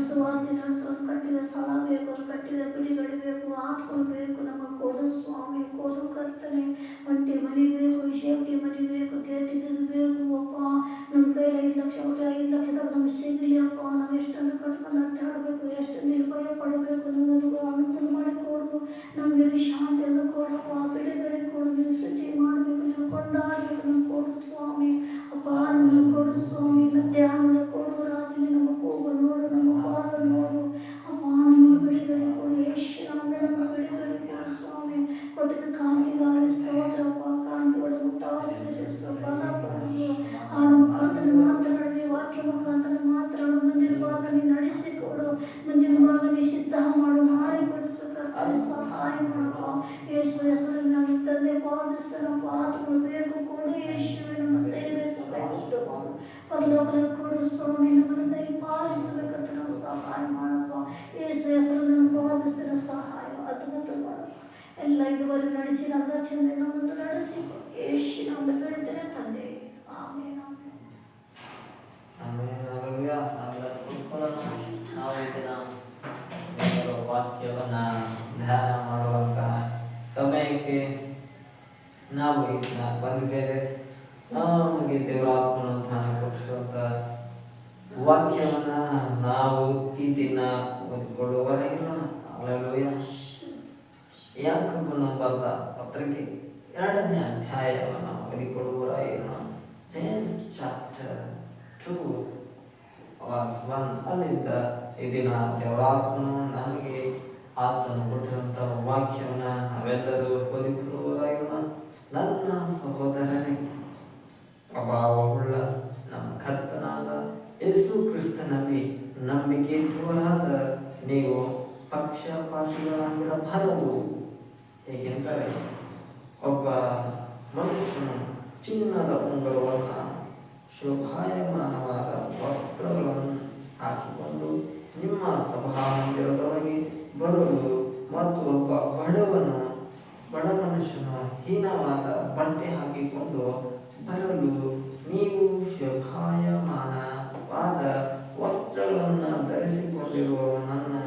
ಸುವಾರ್ತೆ ನಡೆಸೋದು ಕಟ್ಟಿದ ಸ್ಥಳ ಬೇಕು, ಕಟ್ಟಿದ ಬಿಡಿಗಡೆ ಬೇಕು, ಆತ್ಮಗಳು ಬೇಕು, ನಮಗೆ ಕೊಡು ಸ್ವಾಮಿ, ಕೊಡು ಕರ್ತನೆ. ಒಂಟಿ ಮನೆ ಬೇಕು, ಶೇಫ್ಟಿ ಮನೆ ಬೇಕು, ಗೇಟಿದ್ದು ಬೇಕು ಅಪ್ಪ. ನಮ್ಮ ಕೈಲಿ 5 ಲಕ್ಷ ಕೊಟ್ಟರೆ 5 ಲಕ್ಷದಾಗ ನಮ್ಗೆ ಸಿಗಲಿ ಅಪ್ಪ. ನಾವು ಎಷ್ಟೊಂದು ಕಟ್ಕೊಂಡು ಅಡ್ಡಾಡಬೇಕು, ಎಷ್ಟು ನಿರ್ಭಯ ಪಡಬೇಕು, ನಮ್ಮದು ಅನುಕೂಲ ಮಾಡಿ ಕೊಡು. ನಮಗೆ ಶಾಂತಿ ಎಲ್ಲ ಕೊಡಪ್ಪ, ಬಿಡುಗಡೆ ಕೊಡು, ನೀವು ಸುದ್ದಿ ಮಾಡಬೇಕು, ನೀವು ಕೊಂಡಾಡಬೇಕು, ನಮ್ಗೆ ಕೊಡು ಸ್ವಾಮಿ ಅಪ್ಪ. ನಮಗೆ ಕೊಡು ಸ್ವಾಮಿ, ಮಧ್ಯಾಹ್ನ ಕೊಡು ರಾಜನೇ, ನಮ್ಮ ಕೂಗು ನೋಡು, ನಮ್ಮ ಪಾದ ನೋಡು ಅಪ್ಪ. ನಮಗೆ ಬಿಡುಗಡೆ ಕೊಡು ಯೇಸು, ನಮಗೆ ಬಿಡುಗಡೆ ಕೊಡು ಸ್ವಾಮಿ. ಕೊಟ್ಟಿದ್ದ ಕಾಮಿಗಾಗಿ ಸ್ತೋತ್ರಪ್ಪ. ಕಾಣಿಗಳು ಮುಟ್ಟಾಸಿರಿಸು, ಬಲ ಪಡಿಸು, ಹಾಡು ಮುಖಾಂತರ ಮಾತನಾಡಿ, ವಾಕ್ಯ ಮುಖಾಂತರ ಮಾತನಾಡು. ಮುಂದಿನ ಭಾಗ ನೀನು ನಡೆಸಿಕೊಡು, ಮುಂದಿನ ಭಾಗ ನೀ ಸಿದ್ಧ ಮಾಡು, ಮಾರಿಪಡಿಸು ಕರ್ತನೆ, ಸಹಾಯ ಮಾಡಪ್ಪ. ಯೇಸು ಹೆಸರಲ್ಲಿ ನಾನು ತಂದೆ ಪಾದಿಸ್ತೇನಪ್ಪ. ಆತ್ಮಗಳು ಬೇಕು, ಕೊಡು ಯೇಸುವೆ. ನಮ್ಮ ಸೇವೆ ಸಭೆ ಉಂಟು ಮಾಡು, ಪರಲೋಕದಲ್ಲಿ ಕೊಡು ಸ್ವಾಮಿ. ನಮ್ಮನ್ನು ದಯ ಪಾಲಿಸಬೇಕಂತ ನಾವು ಸಹಾಯ ಮಾಡಪ್ಪ. ಯೇಸು ಹೆಸರಲ್ಲಿ ನಾನು ಪಾದಿಸ್ತೇನೆ, ಸಹಾಯ ಅದ್ಭುತ ಮಾಡಪ್ಪ. ಎಲ್ಲ ಇದುವರೆಗೆ ನಡೆಸಿದಂತ ಚಂದ ನಮ್ಮನ್ನು ನಡೆಸಿಕೊ ಯೇಸು ನಮ್ಮ ಬೇಡ್ತೇನೆ ತಂದೆ, ಆಮೇಲೆ ನಾವೆಲ್ಲ ಕೂತ್ಕೊಳ್ಳೋಣ. ನಾವು ಇದನ್ನ ವಾಕ್ಯವನ್ನ ಧ್ಯಾನ ಮಾಡುವಂತ ಸಮಯಕ್ಕೆ ನಾವು ಇದನ್ನ ಬಂದಿದ್ದೇವೆ. ನಮಗೆ ದೇವರಾತ್ಮನು ತಾನು ಕೊಟ್ಟಿರುವಂತ ವಾಕ್ಯವನ್ನ ನಾವು ಈ ದಿನ ಓದಿಕೊಳ್ಳುವವರಾಗಿರೋಣ. ಹಲ್ಲೆಲೂಯಾ. ಯಾಕೋಬನು ಬರೆದ ಪತ್ರಿಕೆ 2ನೇ ಅಧ್ಯಾಯವನ್ನು ಓದಿಕೊಳ್ಳುವವರಾಗಿರೋಣ. James chapter 2 verse 1. ಅಲ್ಲಿಂದ ಈ ದಿನ ದೇವರಾತ್ಮನು ನಮಗೆ ಆತನು ಕೊಟ್ಟಿರುವಂತಹ ವಾಕ್ಯವನ್ನ ನಾವೆಲ್ಲರೂ ಓದಿಕೊಳ್ಳುವವರಾಗಿರೋಣ. ನನ್ನ ಸಹೋದರನೇ, ಪ್ರಭಾವವುಳ್ಳ ನಮ್ಮ ಕರ್ತನಾದ ಯೇಸು ಕ್ರಿಸ್ತನಲ್ಲಿ ನಂಬಿಕೆ ಇಟ್ಟವರಾದ ನೀವು ಪಕ್ಷಪಾತಿಗಳಾಗಿರಬಾರದು. ಏಕೆಂದರೆ ಒಬ್ಬ ಮನುಷ್ಯನು ಚಿನ್ನದ ಉಂಗುರವನ್ನು ಶೋಭಾಯಮಾನವಾದ ವಸ್ತ್ರಗಳನ್ನು ಹಾಕಿಕೊಂಡು ನಿಮ್ಮ ಸಭಾಮಂದಿರದೊಳಗೆ ಬರಲು ಮತ್ತು ಒಬ್ಬ ಬಡ ಮನುಷ್ಯನು ಹೀನವಾದ ಬಟ್ಟೆ ಹಾಕಿಕೊಂಡು ಬರಲು ನೀವು ಶೋಭಾಯಮಾನವಾದ ವಸ್ತ್ರಗಳನ್ನು ಧರಿಸಿಕೊಂಡಿರುವವನನ್ನು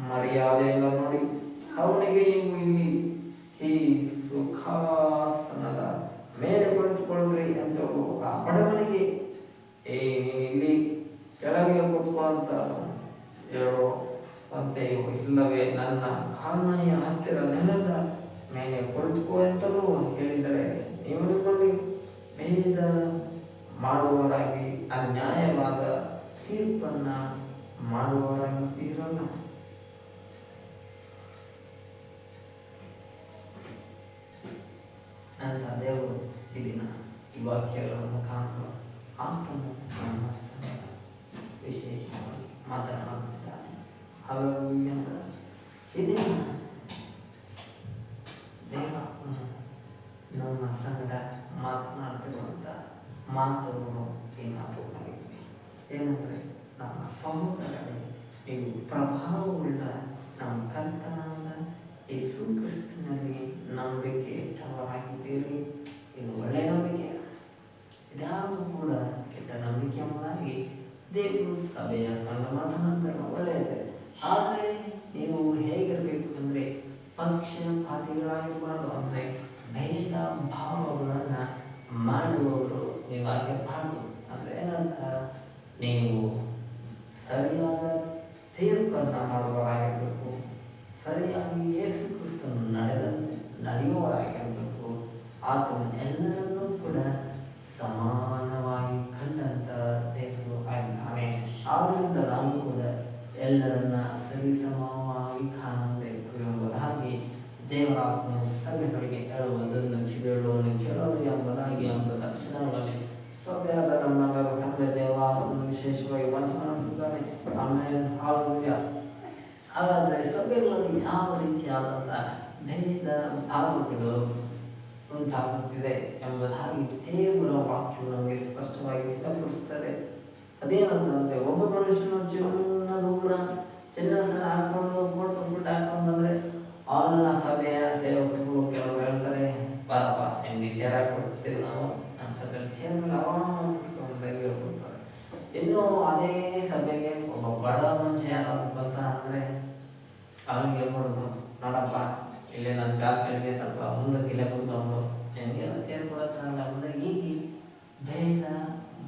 ಮರ್ಯಾದೆಯಿಂದ ನೋಡಿ ಅವನಿಗೆ ನೀವು ಇಲ್ಲಿ ಈ ಸುಖಾಸನದ ಮೇಲೆ ಕುಳಿತುಕೊಳ್ಳ್ರಿ ಅಂತ ಆ ಬಡವನಿಗೆ ನೀನು ಇಲ್ಲಿ ಕೆಳಗೆ ಕೂತ್ಕೋ ಅಂತ ಹೇಳುವಂತೆಯೋ ಇಲ್ಲವೇ ನನ್ನ ಕಾಲ್ಮಣಿಯ ಹತ್ತಿರ ನೆಲದ ಮೇಲೆ ಕುಳಿತುಕೋ ಅಂತಲೂ ಹೇಳಿದರೆ ನೀವು ನಿಮ್ಮಲ್ಲಿ ಭೇದ ಮಾಡುವವರಾಗಿ ಅನ್ಯಾಯವಾದ ತೀರ್ಪನ್ನ ಮಾಡುವವರಾಗಿ ಇರಲ್ಲ. ಅಂತ ದೇವರು ಈ ದಿನ ಈ ವಾಕ್ಯಗಳ ಮುಖಾಂತರ ಆತನು ನಮ್ಮ ವಿಶೇಷವಾಗಿ ಮಾತನಾಡುತ್ತಿದ್ದಾನೆ. ಹಲ್ಲೆಲೂಯಾ. ಇದನ್ನ ದೇವಾತ್ಮನು ನಮ್ಮ ಸಂಗಡ ಮಾತನಾಡ್ತಿರುವಂತ ಮಾತುಗಳು ಈ ಮಾತುಗಳಾಗಿವೆ. ಏನಂದರೆ, ನಮ್ಮ ಸಹೋದರರೇ, ನೀವು ಪ್ರಭಾವವುಳ್ಳ ನಮ್ಮ ಕರ್ತನಾದ ಯೇಸು ಕ್ರಿಸ್ತನಲ್ಲಿ ನಂಬಿಕೆ ಇಟ್ಟವರಾಗಿದ್ದೀರಿ. ಇದು ಒಳ್ಳೆಯ ನಂಬಿಕೆ, ಇದ್ಯಾವುದು ಕೂಡ ಕೆಟ್ಟ ನಂಬಿಕೆ ಎಂಬುದಾಗಿ ದೇವರು ಸಭೆಯ ಸಣ್ಣ ಮಾತನಾಡ್ತಾರೆ, ಒಳ್ಳೆಯದೇ. ಆದರೆ ನೀವು ಹೇಗಿರಬೇಕು ಅಂದರೆ ಪಕ್ಷಪಾತಿಗಳಾಗಿರಬಾರ್ದು, ಅಂದರೆ ಭೇದ ಭಾವಗಳನ್ನು ಮಾಡುವವರು ನೀವಾಗಿರಬಾರ್ದು. ಅಂದರೆ ಏನಂತ, ನೀವು ಸರಿಯಾದ ತೀರ್ಪನ್ನು ಮಾಡುವವರಾಗಿರಬೇಕು, ಸರಿಯಾಗಿ ಯೇಸು ಕ್ರಿಸ್ತನು ನಡೆಯುವವರಾಗಿರಬೇಕು. ಆತನು ಎಲ್ಲರನ್ನೂ ಕೂಡ ಸಮಾನವಾಗಿ ಕಂಡಂಥ ದೇವರು ಆಗಿದ್ದಾನೆ. ಆದ್ದರಿಂದ ನಾವು ಕೂಡ ಎಲ್ಲರನ್ನ ಸರಿಸಮವಾಗಿ ಕಾಣಬೇಕು ಎಂಬುದಾಗಿ ದೇವರಾತ್ಮನು ಸಭೆಗಳಿಗೆ ಹೇಳುವುದನ್ನು ಕಿವಿಯುಳ್ಳವನು ಕೇಳಲು ಎಂಬುದಾಗಿ ಎಂಬ ತಕ್ಷಣಗಳಲ್ಲಿ ಸಭೆಯಾದ ನಮ್ಮೆಲ್ಲರ ಸಂಘ ದೇವರಾತ್ಮನು ವಿಶೇಷವಾಗಿ ಮಾತನಾಡುತ್ತಿದ್ದಾನೆ. ಆಮೇಲೆ ಹಾಲೆಲೂಯಾ. ಹಾಗಾದರೆ ಸಭೆಗಳಲ್ಲಿ ಯಾವ ರೀತಿಯಾದಂಥ ಭೇದ ಭಾವಗಳು ಉಂಟಾಗುತ್ತಿದೆ ಎಂಬುದಾಗಿ ದೇವರ ವಾಕ್ಯವು ನಮಗೆ ಸ್ಪಷ್ಟವಾಗಿ ತಿಳಿಪಡಿಸುತ್ತದೆ. ಅದೇನಂತಂದರೆ, ಒಬ್ಬ ಮನುಷ್ಯನು ಚಿನ್ನ ಸರ ಹಾಕೊಂಡು ಕೋಟು ಫುಡ್ ಹಾಕೊಂಡು ಬಂದರೆ ಅವನನ್ನ ಸಭೆಯ ಸೇವಕರು ಕೆಲವರು ಹೇಳ್ತಾರೆ, ಬರಪ್ಪ ನಿಮಗೆ ಚೇರ್ ಹಾಕೊಡ್ತೀವಿ ನಾವು, ನಮ್ಮ ಸಭೆಯಲ್ಲಿ ಚೇರ್ ಮೇಲೆ ಅವನದಾಗಿ ಹೇಳ್ಕೊಡ್ತಾರೆ. ಇನ್ನು ಅದೇ ಸಭೆಗೆ ಒಬ್ಬ ಬಡ ಮನುಷ್ಯ ಯಾರಾದ್ರು ಬಂತ ಅಂದರೆ ಅವನಿಗೆ ಹೇಳ್ಕೊಡೋದು, ನೋಡಪ್ಪ ಇಲ್ಲಿ ನನ್ನ ಕಾಲಿಗೆ ಸ್ವಲ್ಪ ಮುಂದಕ್ಕೆ ಇಲ್ಲೇ ಕೂತ್ಕೊಂಡು ನಿನಗೆಲ್ಲ ಚೇರ್ ಕೊಡೋಕ್ಕಾಗಲ್ಲ ಅಂದರೆ ಹೀಗೆ ಭೇದ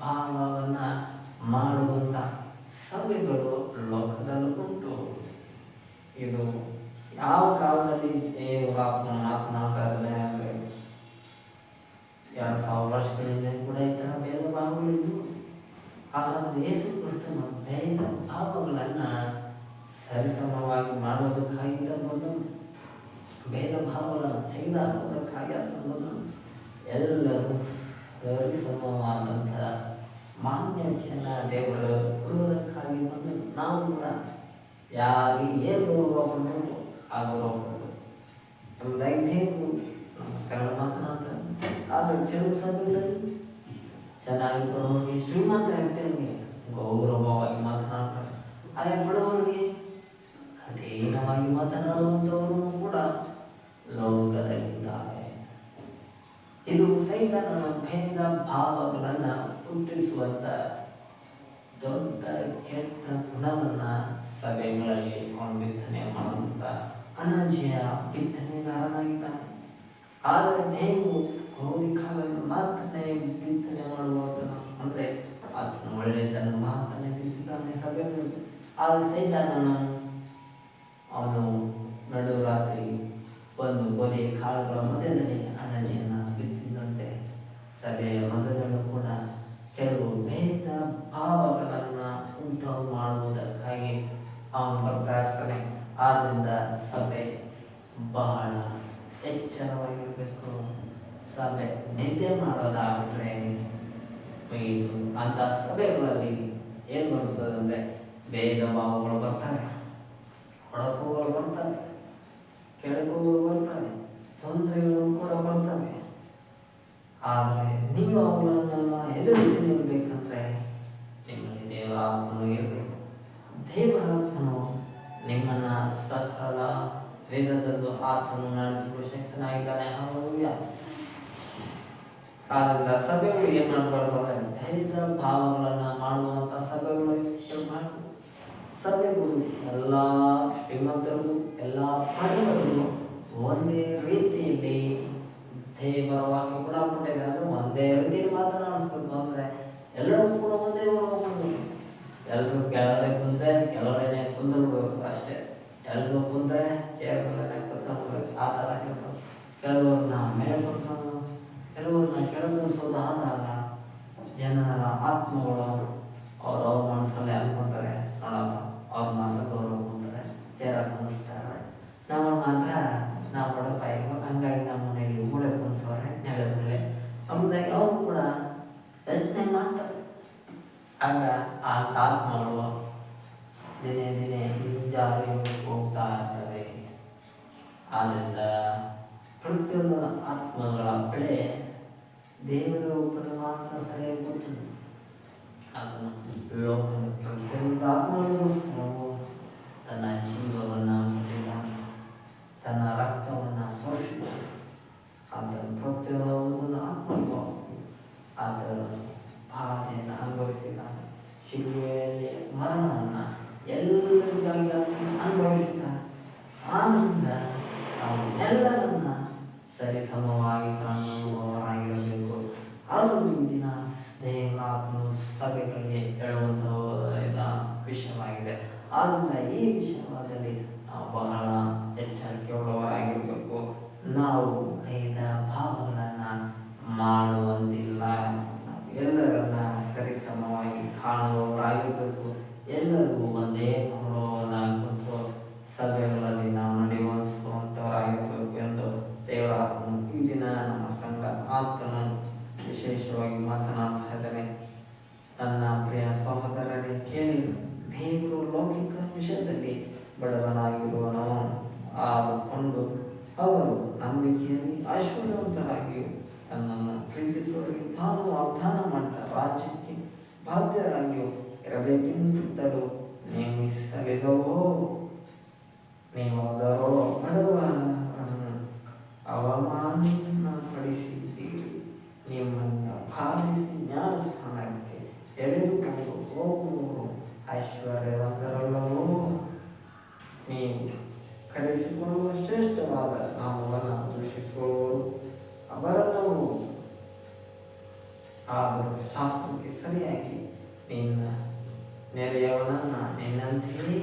ಭಾವವನ್ನು ಮಾಡುವಂಥ ಸಭೆಗಳು ಲೋಕದಲ್ಲಿ ಉಂಟು. ಇದು ಯಾವ ಕಾಲದಲ್ಲಿ ದೇವರಾತ್ಮ ಮಾತನಾಡ್ತಾ ಇದ್ದಾನೆ ಅಂದರೆ 2000 ವರ್ಷಗಳಿಂದ ಕೂಡ ಈ ಥರ ಭೇದ ಭಾವಗಳಿದ್ದು. ಹಾಗಾದರೆ ಯೇಸು ಕ್ರಿಸ್ತನು ಭೇದ ಭಾವಗಳನ್ನು ಸರಿಸಮವಾಗಿ ಮಾಡೋದಕ್ಕಾಗಿ ಬಂದು ಭೇದ ಭಾವಗಳನ್ನು ತೆಗೆದುಹಾಕೋದಕ್ಕಾಗಿ ಬಂದು ಎಲ್ಲರೂ ಸರಿಸಮವಾದಂಥ ಮಾನ್ಯತೆಯನ್ನು ದೇವರು ಕೊಡುವುದಕ್ಕಾಗಿ ಬಂದು ನಾವು ಕೂಡ ಯಾರಿಗೆ ಏನು ಗೌರವ ಕೊಡಬೇಕು ಆ ಗೌರವ ಕೊಡಬೇಕು ಎಂಬುದಾಗಿ ದೇವರು ನಮ್ಮ ಸರಳ ಮಾತನಾಡ್ತಾರೆ. ಆದರೆ ಕೆಲವು ಸಭೆಗಳಲ್ಲಿ ಚೆನ್ನಾಗಿ ಬರೋರಿಗೆ, ಶ್ರೀಮಂತ ವ್ಯಕ್ತಿಗಳಿಗೆ ಗೌರವವಾಗಿ ಮಾತನಾಡ್ತಾರೆ. ಅದೇ ಬಡವರಿಗೆ ಕಠಿಣವಾಗಿ ಮಾತನಾಡುವಂಥವರು ಕೂಡ ಲೋಕದಲ್ಲಿದ್ದಾರೆ. ಇದು ಸೈತಾನನ ಭೇದ ಭಾವಗಳನ್ನು ಹುಟ್ಟಿಸುವಂಥ ದೊಡ್ಡ ಕೆಟ್ಟ ಗುಣವನ್ನು ಸಭೆಗಳಲ್ಲಿ ಬಿತ್ತನೆ ಮಾಡುವಂಥ ಅನರ್ಜಿಯ ಬಿತ್ತನೆಗಾರನಾಗಿದ್ದಾನೆ. ಆದರೆ ದೇವರು ಗೋಧಿ ಕಾಲನ್ನು ಮಾತನ್ನೇ ಬಿತ್ತನೆ ಮಾಡುವುದನ್ನು, ಅಂದರೆ ಆತನ ಒಳ್ಳೆಯದನ್ನು ಮಾತನ್ನೇ ಬಿತ್ತಿದ್ದಾನೆ ಸಭೆಗಳಲ್ಲಿ. ಆದರೆ ಸೈತಾನನು ಅವನು ನಡುರಾತ್ರಿ ಒಂದು ಗೋಧಿ ಕಾಳುಗಳ ಮಧ್ಯದಲ್ಲಿ ಅನರ್ಜಿಯನ್ನು ಬಿತ್ತಿದಂತೆ ಸಭೆಯ ಮಧ್ಯದಲ್ಲೂ ಕೂಡ ಕೆಲವು ಭೇದ ಭಾವಗಳನ್ನು ಉಂಟು ಮಾಡುವುದಕ್ಕಾಗಿ ಅವನು ಬರ್ತಾ ಇರ್ತಾನೆ. ಆದ್ದರಿಂದ ಸಭೆ ಬಹಳ ಎಚ್ಚರವಾಗಿರಬೇಕು. ಸಭೆ ನಿದ್ದೆ ಮಾಡೋದಾದರೆ ಇದು ಅಂಥ ಸಭೆಗಳಲ್ಲಿ ಏನು ಬರ್ತದೆ ಅಂದರೆ ಭೇದ ಭಾವಗಳು ಬರ್ತವೆ, ಹೊಡಕುಗಳು ಬರ್ತವೆ, ಕೆಳಕುಗಳು ಬರ್ತವೆ, ತೊಂದರೆಗಳು ಕೂಡ ಬರ್ತವೆ. ಆದರೆ ನೀವು ಅವುಗಳನ್ನೆಲ್ಲ ಎದುರಿಸಿ ನಿಲ್ಲಬೇಕಂದ್ರೆ ನಿಮ್ಮಲ್ಲಿ ದೇವರಾತ್ಮನು ಇರಬೇಕು. ದೇವರಾತ್ಮನು ನಿಮ್ಮನ್ನು ಸಕಲ ವೇದದಲ್ಲೂ ಆತನು ನಡೆಸುವ ಶಕ್ತನಾಗಿದ್ದಾನೆ. ಹಲ್ಲೆಲೂಯಾ. ಆದ್ದರಿಂದ ಸಭೆಗಳು ಏನು ಮಾಡಬಾರ್ದು ಅಂದರೆ ಭೇದ ಭಾವಗಳನ್ನು ಮಾಡುವಂಥ ಸಭೆಗಳು ಇರಬಾರ್ದು. ಸಭೆಗಳು ಎಲ್ಲ ಶ್ರೀಮಂತರು ಎಲ್ಲ ಬಡವರು ಒಂದೇ ರೀತಿಯಲ್ಲಿ ದೇವರ ವಾಕ್ಯ ಕೂಡ ಕೊಟ್ಟಿದೆ. ಅದು ಒಂದೇ ರೀತಿಯಲ್ಲಿ ಮಾತನಾಡಿಸ್ಬೇಕು ಅಂದರೆ ಎಲ್ಲರೂ ಕೂಡ ಒಂದೇ ಹೋಗ್ಬೇಕು. ಎಲ್ಲರೂ ಕೆಳಗಡೆ ಕುಂತ್ರೆ ಕೆಳಗಡೆ ಕುಂತ್ಬಿಡ್ಬೇಕು ಅಷ್ಟೇ. ಎಲ್ಲರೂ ಕುಂತ್ರೆ ಚೇರ್ ಮೇಲೆ ಕೂತ್ಕೊಂಡ್ಬಿಡ್ಬೇಕು. ಆ ಥರ ಇರ್ಬೇಕು. ಕೆಲವ್ರನ್ನ ಮೇಲೆ ಕೂರಿಸೋದು, ಕೆಲವ್ರನ್ನ ಕೆಳಗೆ ಕೂರಿಸೋದು ಆದಾಗ ಜನರ ಆತ್ಮಗಳು ಅವ್ರ ಮನಸ್ಸಲ್ಲಿ ಅನ್ಕೊಂತಾರೆ, ನೋಡಪ್ಪ ಅವ್ರು ಮಾತ್ರ ಗೌರವ ಕೊಡ್ತಾರೆ, ಚೇರ್ ಹಾಕೊಂಡಿರ್ತಾರೆ, ನಾವು ಮಾತ್ರ ನಾವು ಬಡಪ್ಪ ಹಂಗಾಗಿ ನಮ್ಮ ಮನೆಯಲ್ಲಿ ಮೂಳೆ ಕುಣಿಸೋರೆ ನೆಲದ ಮೇಲೆ ಅಂಬುದಾಗಿ ಅವರು ಕೂಡ ಯೋಚನೆ ಮಾಡ್ತಾರೆ. ಆಗ ಆ ಆತ್ಮಗಳು ದಿನೇ ದಿನೇ ಹಿಂಜಾರಿ ಹೋಗ್ತಾ ಇರ್ತವೆ. ಆದ್ದರಿಂದ ಪ್ರತಿಯೊಂದು ಆತ್ಮಗಳ ಬೆಳೆ ದೇವರ ಒಬ್ಬರು ಮಾತ್ರ ಸರಿಯಾಗಿ ಗೊತ್ತು. ಆತನು ಲೋಕದ ಪ್ರತಿಯೊಂದು ಆತ್ಮಗಳಿಗೋಸ್ಕರವೂ ತನ್ನ ಜೀವವನ್ನು ಕೊಟ್ಟಿದ್ದಾನೆ, ತನ್ನ ರಕ್ತವನ್ನು ಸುರಿಸಿದ್ದಾನೆ. ಆತನು ಪ್ರತಿಯೊಂದು ಆತ್ಮನಿಗೂ ಆತನು ಬಾಧೆಯನ್ನು ಅನುಭವಿಸಿದ್ದಾನೆ. ಶಿಲುಬೆಯಲ್ಲಿ ಮರಣವನ್ನು ಎಲ್ಲರಿಗಾಗಿ ಆತನು ಅನುಭವಿಸಿದ್ದಾನೆ. ಆದ್ದರಿಂದ ನಾವು ಎಲ್ಲರನ್ನ ಸರಿ ಸಮವಾಗಿ ಕಾಣುವವರಾಗಿರಬೇಕು. ಅದು ಇಂದಿನ ದೇವರಾತ್ಮನು ಸಭೆಗಳಿಗೆ ಹೇಳುವಂತಹ ವಿಷಯವಾಗಿದೆ. ಆದ್ದರಿಂದ ಈ ವಿಷಯದಲ್ಲಿ ನಾವು ಬಹಳ ಎಚ್ಚರಿಕೆಯುಳ್ಳವರಾಗಿರಬೇಕು. ನಾವು ಭೇದ ಭಾವಗಳನ್ನು ಮಾಡುವಂತಿಲ್ಲ. ಎಲ್ಲರನ್ನ ಸರಿಸಮವಾಗಿ ಕಾಣುವವರಾಗಿರಬೇಕು. ಎಲ್ಲರಿಗೂ ಒಂದೇ ಗೌರವವನ್ನು ಕೊಟ್ಟು ಸಭೆಗಳಲ್ಲಿ ನಾವು ನಡೆಯುವಂಥವರಾಗಿರಬೇಕು ಎಂದು ದೇವರಾತ್ಮನು ಈ ದಿನ ನಮ್ಮ ಸಂಘ ಆತನು ವಿಶೇಷವಾಗಿ ಮಾತನಾಡ್ತಾ ಇದ್ದಾರೆ. ನನ್ನ ಪ್ರಿಯ ಸಹೋದರರೇ, ಕೇಳಿ, ದೇವರು ಲೌಕಿಕ ವಿಷಯದಲ್ಲಿ ಬಡವನಾಗಿರುವನು ಆದುಕೊಂಡು ಅವರು ನಂಬಿಕೆಯಲ್ಲಿ ಐಶ್ವರ್ಯವಂತರಾಗಿಯೂ ತನ್ನನ್ನು ಪ್ರೀತಿಸುವವರಿಗೆ ತಾನು ವಾಗ್ದಾನ ಮಾಡಿದ ರಾಜ್ಯಕ್ಕೆ ಬಾಧ್ಯರಾಗಿಯೂ ಇರಬೇಕೆಂತಲೂ ನೇಮಿಸಲಿಲ್ಲವೋ? ನೀವಾದರೋ ಬಡವರನ್ನು ಅವಮಾನಪಡಿಸಿದ್ದೀರಿ. ನಿಮ್ಮನ್ನು ಬಾಧಿಸಿ ಜ್ಞಾನಸ್ಥಾನಕ್ಕೆ ಎಳೆದುಕೊಂಡು ಹೋಗುವವರು ಐಶ್ವರ್ಯವಂತರಲ್ಲವೋ? ನೀವು ಕರೆಸಿಕೊಳ್ಳುವ ಶ್ರೇಷ್ಠವಾದ ನಾಮವನ್ನು ದೂಷಿಸುವವರು ಅವರಲ್ಲವೋ? ಆದರೂ ಶಾಸ್ತ್ರಕ್ಕೆ ಸರಿಯಾಗಿ ನಿನ್ನ ನೆರೆಯವನನ್ನು ನಿನ್ನಂತೆಯೇ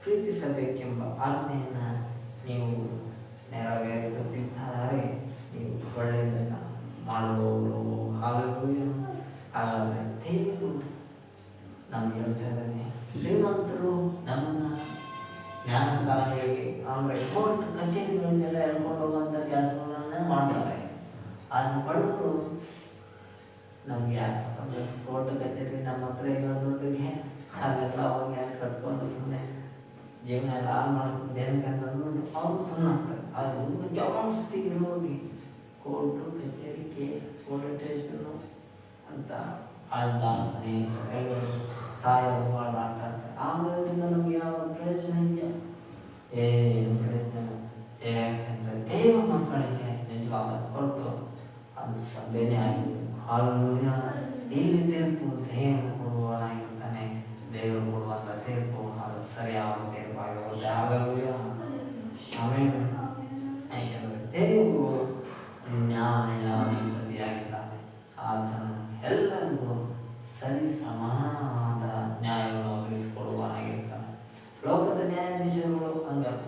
ಪ್ರೀತಿಸಬೇಕೆಂಬ ಆಜ್ಞೆಯನ್ನು ನೀವು ನೆರವೇರಿಸುತ್ತಿದ್ದಾರೆ. ನೀವು ಒಳ್ಳೆಯದನ್ನು ಮಾಡುವವರು. ಹಾಗಾದರೆ ದೇವರು ನಮ್ಗೆ ಹೇಳ್ತಾ ಇದ್ದಾನೆ, ಶ್ರೀಮಂತರು ನಮ್ಮನ್ನು ಜ್ಞಾನಸ್ಥಾನಗಳಿಗೆ ಅಂದರೆ ಕೋರ್ಟ್ ಕಚೇರಿಗಳನ್ನೆಲ್ಲ ಹೇಳ್ಕೊಂಡು ಹೋಗುವಂಥ ಕೆಲಸಗಳನ್ನೇ ಮಾಡ್ತಾರೆ. ಅದನ್ನ ಬಡವರು ನಮ್ಗೆ ಯಾಕೆ ಕೋರ್ಟ್ ಕಚೇರಿ ನಮ್ಮ ಹತ್ರ ಇರೋ ದುಡ್ಡಿಗೆ ಹಾಗೆಲ್ಲ ಅವಾಗ ಯಾಕೆ ಕಟ್ಕೊಂಡು ಸುಮ್ಮನೆ ಜೀವನ ಎಲ್ಲ ಹಾಳು ಮಾಡ್ಕೊಂಡು ಏನಕ್ಕೆ ಅಂತಂದ್ಬಿಟ್ಟು ಅವ್ರು ಸುಮ್ಮನೆ ಆಗ್ತಾರೆ. ಅದು ಜಾಸ್ತಿ ಇರೋರಿಗೆ ಕೋರ್ಟು ಕಚೇರಿ ಕೇಸ್ ಪೊಲೀಸ್ ಸ್ಟೇಷನ್ನು ಅಂತ ಆಳ್ದಾಡ್ತಾನೆ ಸಾಯೋದು ಆಳ್ದಾಡ್ತಾ ಇರ್ತಾರೆ. ಆಮೇಲಿಂದ ನಮ್ಗೆ ಯಾವ ಪ್ರಯೋಜನ ಇದೆಯಾ? ಏನು ಪ್ರಯೋಜನ? ಯಾಕೆಂದರೆ ದೇವ ಮಕ್ಕಳಿಗೆ ನಿಜವಾದ ಕೊಟ್ಟು ಅದು ಸಭೆನೇ ಆಗಿರಬೇಕು. ಹಾಲೆಲೂಯ. ಇಲ್ಲಿ ತೀರ್ಪು ದೇವರು ಕೊಡುವವನಾಗಿರ್ತಾನೆ. ದೇವರು ಕೊಡುವಂಥ ತೀರ್ಪು ಅದು ಸರಿಯಾದ ತೀರ್ಪಾಗಿರುತ್ತೆ. ಹಾಲೆಲೂಯ. ಆಮೇಲೆ ಯಾಕೆಂದರೆ ದೇವರು ನ್ಯಾಯಾಧಿಪತಿಯಾಗಿದ್ದಾನೆ. ಆತನು ಎಲ್ಲರಿಗೂ ಸರಿ ಸಮಾನವಾದ ನ್ಯಾಯವನ್ನು ಒದಗಿಸಿಕೊಡುವವನಾಗಿರ್ತಾನೆ. ಲೋಕದ ನ್ಯಾಯಾಧೀಶರುಗಳು ಹಂಗಲ್ಲ.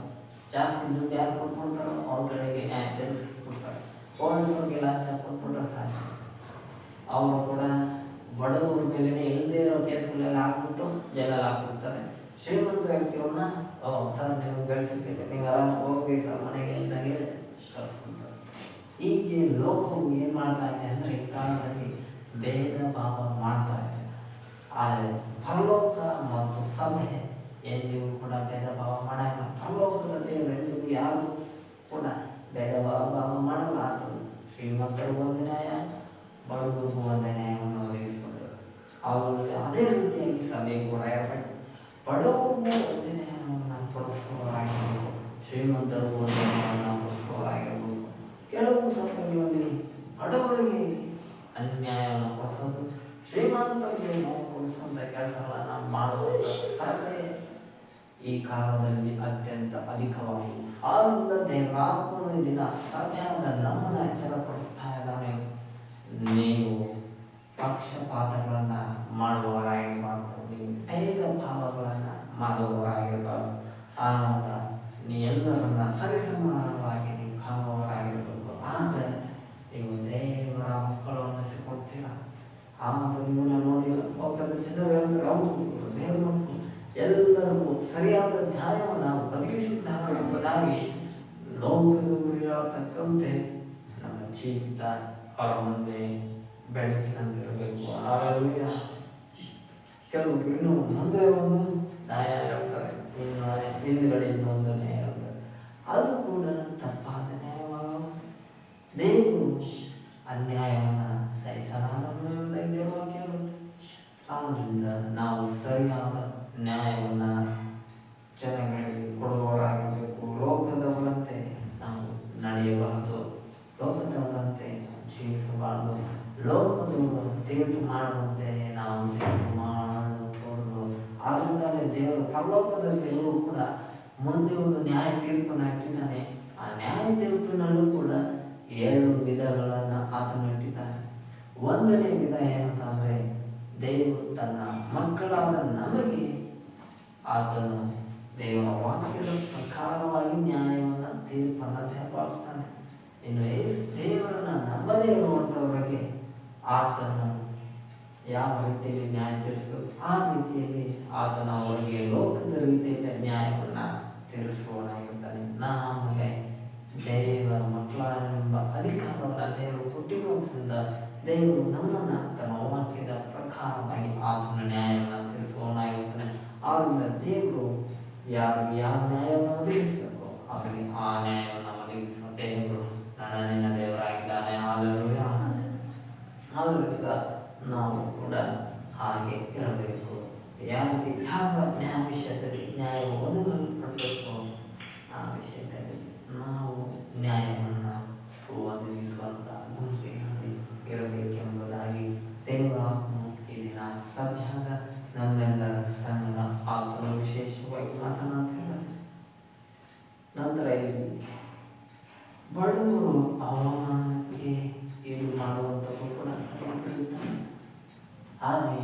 ಜಾಸ್ತಿ ದುಡ್ಡು ಯಾರು ಕೊಟ್ಬಿಡ್ತಾರೋ ಅವ್ರ ಕಡೆಗೆ ನ್ಯಾಯ ತೆಗೆಸಿಬಿಡ್ತಾರೆ. ಪೊಲೀಸರಿಗೆ ಲಾಂಛ ಕೊಟ್ಬಿಟ್ರೆ ಸಾಕು, ಅವರು ಕೂಡ ಬಡವರ ಬೆಲೆನೇ ಇಲ್ಲದೇ ಇರೋ ಕೇಸ್ಗಳೆಲ್ಲ ಹಾಕ್ಬಿಟ್ಟು ಜೈಲಲ್ಲಿ ಹಾಕ್ಬಿಡ್ತಾರೆ. ಶ್ರೀಮಂತ ವ್ಯಕ್ತಿಗಳನ್ನ ಸರ್ ನಿಮಗೆ ಬೆಳೆಸಿರ್ತೈತೆ, ನೀವು ಆರಾಮಾಗಿ ಹೋಗಿ ಸರ್ ಮನೆಗೆ ಅಂತ ಹೇಳಿ ಕಳಿಸ್ಬಿಡ್ತಾರೆ. ಹೀಗೆ ಲೋಕವು ಏನು ಮಾಡ್ತಾ ಇದೆ ಅಂದರೆ ಈ ಕಾಲದಲ್ಲಿ ಭೇದ ಭಾವ ಮಾಡ್ತಾ ಇದೆ. ಆದರೆ ಪರಲೋಕ ಮತ್ತು ಸಭೆ ಎಂದಿಗೂ ಕೂಡ ಭೇದ ಭಾವ ಮಾಡಲ್ಲ. ಪರಲೋಕದ ದೇವರು ಎಂದಿಗೂ ಯಾರು ಕೂಡ ಭೇದ ಭಾವ ಮಾಡಲ್ಲ. ಆತನು ಶ್ರೀಮಂತರಿಗೂ ಒಂದು ನ್ಯಾಯ, ಬಡವರಿಗೂ ಒಂದು ನ್ಯಾಯವನ್ನು ಒದಗಿಸಿಕೊಂಡರು. ಹಾಗಾಗಿ ಅದೇ ರೀತಿಯಾಗಿ ಸಭೆ ಕೂಡ ಇರಬೇಕು. ಬಡವರಿಗೂ ಒಂದು ನ್ಯಾಯವನ್ನು ಕೊಡಿಸುವವರಾಗಿರಬೇಕು, ಶ್ರೀಮಂತರಿಗೂ ಒಂದು ನ್ಯಾಯವನ್ನು ಕೊಡಿಸುವವರಾಗಿರಬೇಕು. ಕೆಲವು ಸಭೆಗಳಲ್ಲಿ ಬಡವರಿಗೆ ಅನ್ಯಾಯವನ್ನು ಕೊಡಿಸೋದು, ಶ್ರೀಮಂತರಿಗೆ ನ್ಯಾಯ ಕೊಡಿಸುವಂಥ ಕೆಲಸಗಳನ್ನು ಮಾಡುವಂಥ ಸಭೆ ಈ ಕಾಲದಲ್ಲಿ ಅತ್ಯಂತ ಅಧಿಕವಾಗಿದೆ. ಆದ್ದರಿಂದ ದೇವರಾತ್ಮನು ದಿನ ಸಭೆಯಾದ ನಮ್ಮನ್ನು ಎಚ್ಚರಪಡಿಸ್ತಾ ಇದ್ದಾನೆ. ನೀವು ಪಕ್ಷಪಾತಗಳನ್ನು ಮಾಡುವವರಾಗಿರಬಾರ್ದು, ನೀವು ಭೇದ ಭಾವಗಳನ್ನು ಮಾಡುವವರಾಗಿರಬಾರ್ದು. ಆಗ ನೀ ಎಲ್ಲರನ್ನ ಸರಿಸಮಾನವಾಗಿ ನೀವು ಕಾಣುವವರಾಗಿರಬೇಕು. ಆಗ ನೀವು ದೇವರ ಮಕ್ಕಳು ಅನ್ನಿಸಿಕೊಳ್ತೀರ. ಆಗ ನಿಮ್ಮನ್ನು ನೋಡಿ ಲೋಕದ ಜನರು ಹೇಳ್ತಾರೆ, ಹೌದು ದೇವರ ಮಕ್ಕಳು ಎಲ್ಲರಿಗೂ ಸರಿಯಾದ ನ್ಯಾಯವನ್ನು ಒದಗಿಸಿದ್ದಾರೆ ಎಂಬುದಾಗಿ ಲೋಕದ ಗುರಿಯಾಗತಕ್ಕಂತೆ ನಮ್ಮ ಜೀವಿತ ಅವರ ಮುಂದೆ ಬೆಳಕಿನಂತಿರಬೇಕು. ಹಾಲೆಲೂಯ. ಕೆಲವರು ಇನ್ನೂ ಮುಂದೆ ಒಂದು ನ್ಯಾಯ ಹೇಳ್ತಾರೆ, ಇನ್ನು ಹಿಂದುಗಡೆ ಇನ್ನೊಂದು ನ್ಯಾಯ ಹೇಳ್ತಾರೆ. ಅದು ಕೂಡ ತಪ್ಪಾದ ನ್ಯಾಯವಾಗುತ್ತೆ. ದೇವರು ಅನ್ಯಾಯವನ್ನು ಸಹಿಸಲಾರನು ಎಂಬುದಾಗಿ ದೇವರ ವಾಕ್ಯ ಹೇಳುತ್ತೆ. ಆ ಸರಿಯಾದ ನ್ಯಾಯವನ್ನು ಜನಗಳಿಗೆ ಕೊಡುವವರಾಗಿರಬೇಕು. ಲೋಕದವರಂತೆ ನಾವು ನಡೆಯಬಾರದು, ಲೋಕದವರಂತೆ ಜೀವಿಸಬಾರದು, ಲೋಕದವರು ತೀರ್ಪು ಮಾಡುವಂತೆ ನಾವು ತೀರ್ಪು ಮಾಡಕೂಡದು. ಆದ್ದರಿಂದಲೇ ದೇವರು ಪರಲೋಕದ ದೇವರು ಕೂಡ ಮುಂದೆ ಒಂದು ನ್ಯಾಯ ತೀರ್ಪನ್ನು ಇಟ್ಟಿದ್ದಾನೆ. ಆ ನ್ಯಾಯ ತೀರ್ಪಿನಲ್ಲೂ ಕೂಡ 2 ವಿಧಗಳನ್ನು ಆತನು ಇಟ್ಟಿದ್ದಾನೆ. ಒಂದನೇ ವಿಧ ಏನಂತಂದರೆ, ದೇವರು ತನ್ನ ಮಕ್ಕಳಾದ ನಮಗೆ ಆತನು ದೇವರ ವಾಕ್ಯದ ಪ್ರಕಾರವಾಗಿ ನ್ಯಾಯವನ್ನು ತೀರ್ಪನ್ನು ದಯಪಾಲಿಸ್ತಾನೆ. ಇನ್ನು ದೇವರನ್ನು ನಂಬದೇ ಇರುವಂಥವರಿಗೆ ಆತನು ಯಾವ ರೀತಿಯಲ್ಲಿ ನ್ಯಾಯ ತೀರಿಸಬೇಕು ಆ ರೀತಿಯಲ್ಲಿ ಆತನ ಅವರಿಗೆ ಲೋಕದ ರೀತಿಯಲ್ಲಿ ನ್ಯಾಯವನ್ನು ತೀರಿಸುವವನಾಗಿರ್ತಾನೆ. ನಮಗೆ ದೇವರ ಮಕ್ಕಳೆಂಬ ಅಧಿಕಾರವನ್ನು ದೇವರು ಕೊಟ್ಟಿರುವುದರಿಂದ ದೇವರು ನಮ್ಮನ್ನು ತನ್ನ ವಾಕ್ಯದ ಪ್ರಕಾರವಾಗಿ ಆತನ ನ್ಯಾಯವನ್ನು ತೀರಿಸುವವನಾಗಿರ್ತಾನೆ. ಆದ್ದರಿಂದ ದೇವರು ಯಾರಿಗೆ ಯಾವ ನ್ಯಾಯವನ್ನು ಒದಗಿಸಬೇಕು ಅವರಿಗೆ ಆ ನ್ಯಾಯವನ್ನು ಒದಗಿಸುವ ದೇವರು ನನ್ನ ನಿನ್ನ ದೇವರಾಗಿದ್ದಾನೆ. ಹಲ್ಲೆಲೂಯಾ. ಆದ್ದರಿಂದ ನಾವು ಕೂಡ ಹಾಗೆ ಇರಬೇಕು. ಯಾರಿಗೆ ಯಾವ ನ್ಯಾಯ ವಿಷಯದಲ್ಲಿ ನ್ಯಾಯ ಒದಗಿಸಲ್ಪಡಬೇಕು ಆ ವಿಷಯದಲ್ಲಿ ನಾವು ನ್ಯಾಯವನ್ನು ಒದಗಿಸುವಂಥ ಗುಂಪಿನಲ್ಲಿ ಇರಬೇಕೆಂಬುದಾಗಿ ದೇವರ ಆತ್ಮನು ಈ ದಿನ ಸಭೆಯಾದ ನಮ್ಮೆಲ್ಲರ ಸಂಘದ ಆತ್ಮನು ವಿಶೇಷವಾಗಿ ಮಾತನಾಡ್ತಿದ್ದಾರೆ. ನಂತರ ಇಲ್ಲಿ ಬಡವರು ಅವಮಾನಕ್ಕೆ ಈಡು ಮಾಡುವಂಥದ್ದು ಕೂಡ ಇರುತ್ತಾರೆ. ಆದರೆ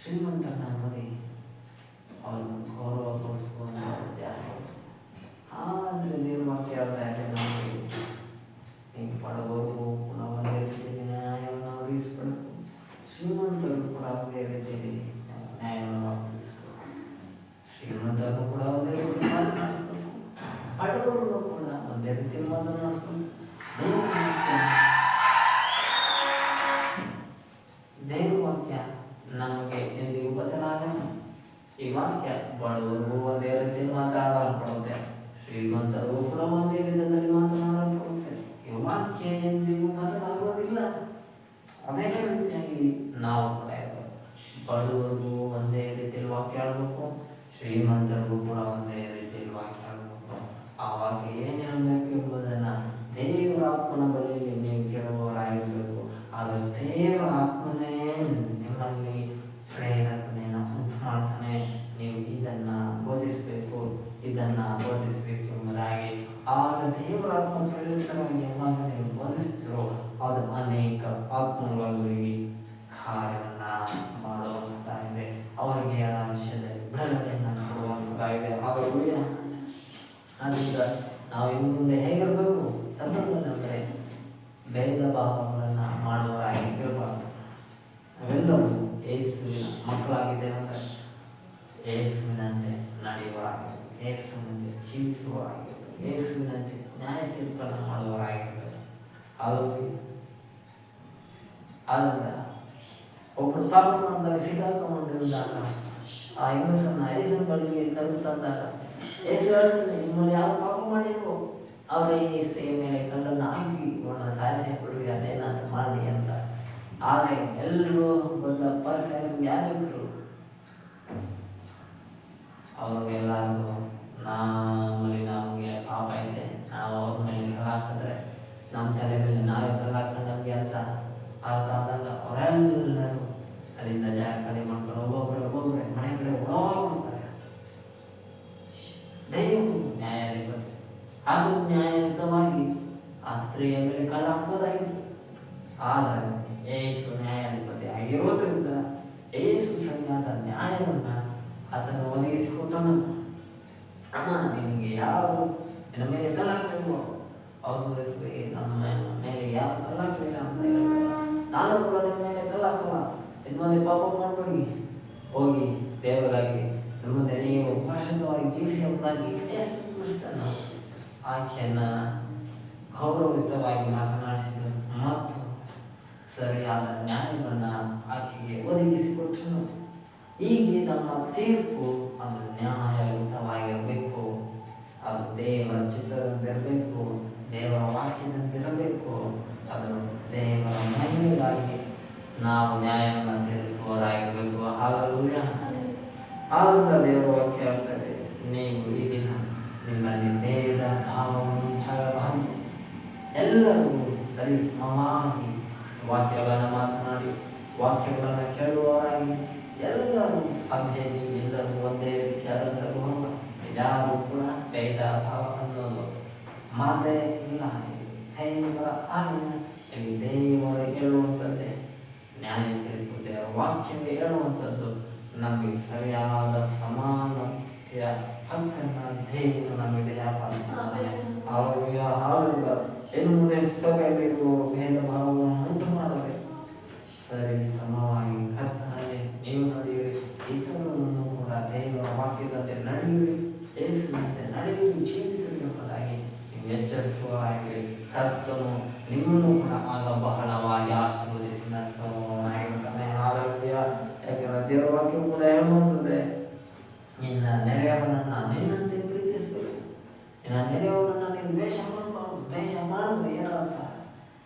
ಶ್ರೀಮಂತನ ನೋಡಿ ಅವನು ಗೌರವ ತೋರಿಸುವಂಥ ಜಾಸ್ತಿ. ಆದರೆ ದೇವ್ರ ವಾಕ್ಯ ಹೇಳ್ತಾ ಇದೆ ನಮಗೆ, ನೀವು ಬಡವರು ಕೂಡ ಒಂದೇ ರೀತಿಯಲ್ಲಿ ನ್ಯಾಯವನ್ನು ಒದಗಿಸಬೇಕು, ಶ್ರೀಮಂತರು ಕೂಡ ಒಂದೇ ರೀತಿಯಲ್ಲಿ ನ್ಯಾಯವನ್ನು ಒದಗಿಸಬೇಕು. ಶ್ರೀಮಂತರು ಕೂಡ ಒಂದೇ ರೀತಿ ಮಾತನಾಡಿಸಬೇಕು, ಬಡವರನ್ನು ಕೂಡ ಒಂದೇ ರೀತಿಯಲ್ಲಿ ಮಾತನಾಡಿಸಬೇಕು. ದೇವ್ರ ವಾಕ್ಯ ನಮಗೆ ಎಂದಿಗೂ ಬದಲಾಗಲ್ಲ. ಈ ವಾಕ್ಯ ಬಡವರಿಗೂ ಒಂದೇ ರೀತಿಯಲ್ಲಿ ಮಾತನಾಡಲ್ಪಡುತ್ತೆ, ಶ್ರೀಮಂತರಿಗೂ ಕೂಡ ಒಂದೇ ವಿಧದಲ್ಲಿ ಮಾತನಾಡಲ್ಪಡುತ್ತೆ. ಈ ವಾಕ್ಯ ಎಂದಿಗೂ ಬದಲಾಗುವುದಿಲ್ಲ. ಅದೇ ರೀತಿಯಾಗಿ ನಾವು ಕೂಡ ಬಡವರಿಗೂ ಒಂದೇ ರೀತಿಯಲ್ಲಿ ವಾಕ್ಯ ಆಡಬೇಕು, ಶ್ರೀಮಂತರಿಗೂ ಕೂಡ ಒಂದೇ ರೀತಿಯಲ್ಲಿ ವಾಕ್ಯ ಆಡಬೇಕು. ಆ ವಾಕ್ಯ ಏನು ಹೇಳಬೇಕು ಎಂಬುದನ್ನು ದೇವರ ಆತ್ಮನ ಬಳಿಯಲ್ಲಿ ನೀವು ಕೇಳುವವರಾಗಿರಬೇಕು. ಆಗ ದೇವರ ಆತ್ಮನೇ ನಿಮ್ಮಲ್ಲಿ ಪ್ರೇರಣೆಯನ್ನು ಉಂಟು ಮಾಡ್ತಾನೆ. ನೀವು ಇದನ್ನು ಬೋಧಿಸಬೇಕು, ಇದನ್ನು ಬೋಧಿಸಬೇಕು ಎಂಬುದಾಗಿ ಆಗ ದೇವರ ಆತ್ಮ ಪ್ರೇರಿತರಾಗಿ ಯಾವಾಗ ನೀವು ಬೋಧಿಸ್ತೀರೋ ಅದು ಅನೇಕ ಆತ್ಮಗಳಲ್ಲಿ ಕಾರ್ಯವನ್ನು ಮಾಡುವಂತಾಗಿದೆ. ಅವರಿಗೆ ಆ ವಿಷಯದಲ್ಲಿ ಬಿಡುಗಡೆಯನ್ನು ಕೊಡುವಂತಾಗಿದೆ. ಹಾಗಾಗಿ ಆದ್ದರಿಂದ ನಾವು ಇನ್ನು ಮುಂದೆ ಹೇಗಿರಬೇಕು? ಸಂದರ್ಭದಲ್ಲಿ ಭೇದ ಭಾವಗಳನ್ನು ಮಾಡುವವರಾಗಿ ಇರಬಾರ್ದು. ನಾವೆಲ್ಲರೂ ಯೇಸುವಿನ ಮಕ್ಕಳಾಗಿದ್ದೇವೆ ಅಂದರೆ ಯೇಸುವಿನಂತೆ ನಡೆಯುವವರಾಗಿರ್ಬೇಕು, ಯೇಸುವಿನಂತೆ ಜೀವಿಸುವವರಾಗಿರ್ಬೇಕು, ಯೇಸುವಿನಂತೆ ನ್ಯಾಯ ತೀರ್ಪನ್ನು ಮಾಡುವವರಾಗಿರ್ಬೇಕು. ಆದ್ದರಿಂದ ಒಬ್ಬರು ಪಾಪ ಮಾಡಿದಾಗ ಸಿಕ್ಕಾಕೊಂಡಿರುವಾಗ ಆ ಹೆಂಗಸನ್ನು ಯೇಸುವಿನ ಬಳಿಗೆ ಕರೆದು ತಂದಾಗ ಯೇಸು ಹೇಳ್ತಾನೆ, ನಿಮ್ಮಲ್ಲಿ ಯಾರು ಪಾಪ ಮಾಡಿದ್ರು ಅವರೇ ಈ ಸ್ತ್ರೀಯ ಮೇಲೆ ಕಲ್ಲನ್ನು ಹಾಕಿ ಇವನ್ನ ಸಾಯಿಸಿಬಿಡ್ರಿ, ಅದೇನಾದ್ರು ಮಾಡಿ ಅಂತ. ಆದರೆ ಎಲ್ಲರೂ ಬಂದ ಪರಿಸರ ಯಾಜಕರು ಅವ್ರಿಗೆಲ್ಲರಿಗೂ ನಮಗೆ ಪಾಪ ಇದೆ, ನಾವು ಅವ್ರ ಮೇಲೆ ಕಲ್ಲು ಹಾಕಿದ್ರೆ ನಮ್ಮ ತಲೆ ಮೇಲೆ ನಾವೇ ಕಲ್ಲು ಹಾಕೊಂಡಂಗೆ ಅಂತ ಅರ್ಥ ಆದಾಗ ಅವರೆಲ್ಲರೂ ಅಲ್ಲಿಂದ ಜಾಗ ಖಾಲಿ ಮಾಡ್ಕೊಂಡು ಒಬ್ಬೊಬ್ಬರೇ ಮನೆ ಕಡೆ ಓಡೋಗ್ಬಿಡ್ತಾರೆ. ದೇವರು ನ್ಯಾಯಾಧಿಪತಿ, ಅದು ನ್ಯಾಯಯುತವಾಗಿ ಆ ಸ್ತ್ರೀಯ ಮೇಲೆ ಕಲ್ಲು ಹಾಕ್ಬೋದಾಗಿತ್ತು. ಆದರೆ ಯೇಸು ನ್ಯಾಯಾಧಿಪತಿ ಆಗಿರೋದ್ರಿಂದ ಯೇಸು ಸರಿಯಾದ ನ್ಯಾಯವನ್ನು ಆತನು ಒದಗಿಸಿಕೊಟ್ಟನು. ಅಮ್ಮ ನಿನಗೆ ಯಾರು ನಿನ್ನ ಮೇಲೆ ಕಲ್ಲು ಹಾಕಬೇಕು, ಹೌದು ಯೇಸುವೆ ನಮ್ಮ ಮೇಲೆ ಯಾರು ಕಲ್ಲು ಹಾಕಲಿಲ್ಲ ಅಂತ ಹೇಳ್ತಾರೆ. ನಾನು ಕೂಡ ನಿಮ್ಮ ಮೇಲೆ ಕಲ್ಲು ಹಾಕಲ್ಲ, ನಿಮ್ಮದೇ ಪಾಪ ಮಾಡಬೇಡಿ, ಹೋಗಿ ದೇವರಾಗಿ ನಿಮ್ಮದೇ ನೀವು ಪರಿಶುದ್ಧವಾಗಿ ಜೀವಿಸಿ ಎಂಬುದಾಗಿ ಯೇಸು ಕ್ರಿಸ್ತನು ಆಕೆಯನ್ನು ಗೌರವಯುತವಾಗಿ ಮಾತನಾಡಿಸಿದರು ಮತ್ತು ಸರಿಯಾದ ನ್ಯಾಯವನ್ನು ಆಕೆಗೆ ಒದಗಿಸಿಕೊಟ್ಟನು. ಹೀಗೆ ನಮ್ಮ ತೀರ್ಪು ಅದು ನ್ಯಾಯಯುತವಾಗಿರಬೇಕು, ಅದು ದೇವರ ಚಿತ್ರದಂತಿರಬೇಕು, ದೇವರ ವಾಕ್ಯದಂತಿರಬೇಕು, ಅದು ದೇವರ ಮಹಿಮೆಗಾಗಿ ನಾವು ನ್ಯಾಯವನ್ನು ತೀರಿಸುವವರಾಗಿರಬೇಕು. ಹಾಲೆಲೂಯಾ. ಆನಂದ ದೇವರ ವಾಕ್ಯ ಹೇಳ್ತಾರೆ, ನೀವು ಈ ದಿನ ನಿಮ್ಮಲ್ಲಿ ಭೇದ ಭಾವವನ್ನು ಉಂಟಾಗಬಾರದು, ಎಲ್ಲರೂ ಸರಿ ಸಮವಾಗಿ ವಾಕ್ಯಗಳನ್ನು ಮಾತನಾಡಿ ವಾಕ್ಯಗಳನ್ನು ಕೇಳುವವರಾಗಿ ಎಲ್ಲರೂ ಸಭೆಯಲ್ಲಿ ಎಲ್ಲರೂ ಒಂದೇ ರೀತಿಯಾದಂಥ ಗುಣ, ಯಾರು ಕೂಡ ಭೇದ ಭಾವ ಅನ್ನೋದು ಮಾತೇ ಇಲ್ಲ. ದೇವರ ಆಜ್ಞೆ, ದೇವರು ಹೇಳುವಂಥದ್ದೇ ನ್ಯಾಯ ತೀರ್ಪು. ದೇವರ ವಾಕ್ಯಕ್ಕೆ ಹೇಳುವಂಥದ್ದು ನಮಗೆ ಸರಿಯಾದ ಸಮಾನತೆಯ ಹಕ್ಕನ್ನು ದೇವರು ನಮಗೆ ದಯಪಾಲಿಸಿದ್ದಾನೆ. ಇನ್ನು ಮುಂದೆ ಸಭೆಯಲ್ಲಿರುವ ಭೇದ ಭಾವವನ್ನು ಉಂಟು ಮಾಡದೆ ಸರಿ ಸಮವಾಗಿ ಕರ್ತನಲ್ಲಿ ನೀವು ನಡೆಯಿರಿ, ಇತರರನ್ನು ಕೂಡ ದೇವರ ವಾಕ್ಯದಂತೆ ನಡೆಯಿರಿ, ಯೇಸುವಿನಂತೆ ನಡೆಯಿರಿ, ಜೀವಿಸಿರಿ ಎಂಬುದಾಗಿ ನೀವು ಎಚ್ಚರಿಸುವರಾಗಿರಿ. ಕರ್ತನು ನಿಮ್ಮನ್ನು ಕೂಡ ಆಗ ಬಹಳವಾಗಿ ಆಶೀರ್ವದಿಸಿ ನಡೆಸುವವನಾಗಿರುತ್ತಾನೆ. ಹಾಲೆಲೂಯಾ. ಯಾಕಂದರೆ ದೇವರ ವಾಕ್ಯ ಕೂಡ ಹೇಳುವಂಥದ್ದೇ, ನಿನ್ನ ನೆರೆಯವನನ್ನು ನಿನ್ನಂತೆ ಪ್ರೀತಿಸಬೇಕು, ನಿನ್ನ ನೆರೆಯವನನ್ನು ನೀನು ದ್ವೇಷ ಮಾಡಬಾರ್ದು. ದ್ವೇಷ ಮಾಡಿದ್ರೆ ಏನರ್ಥ?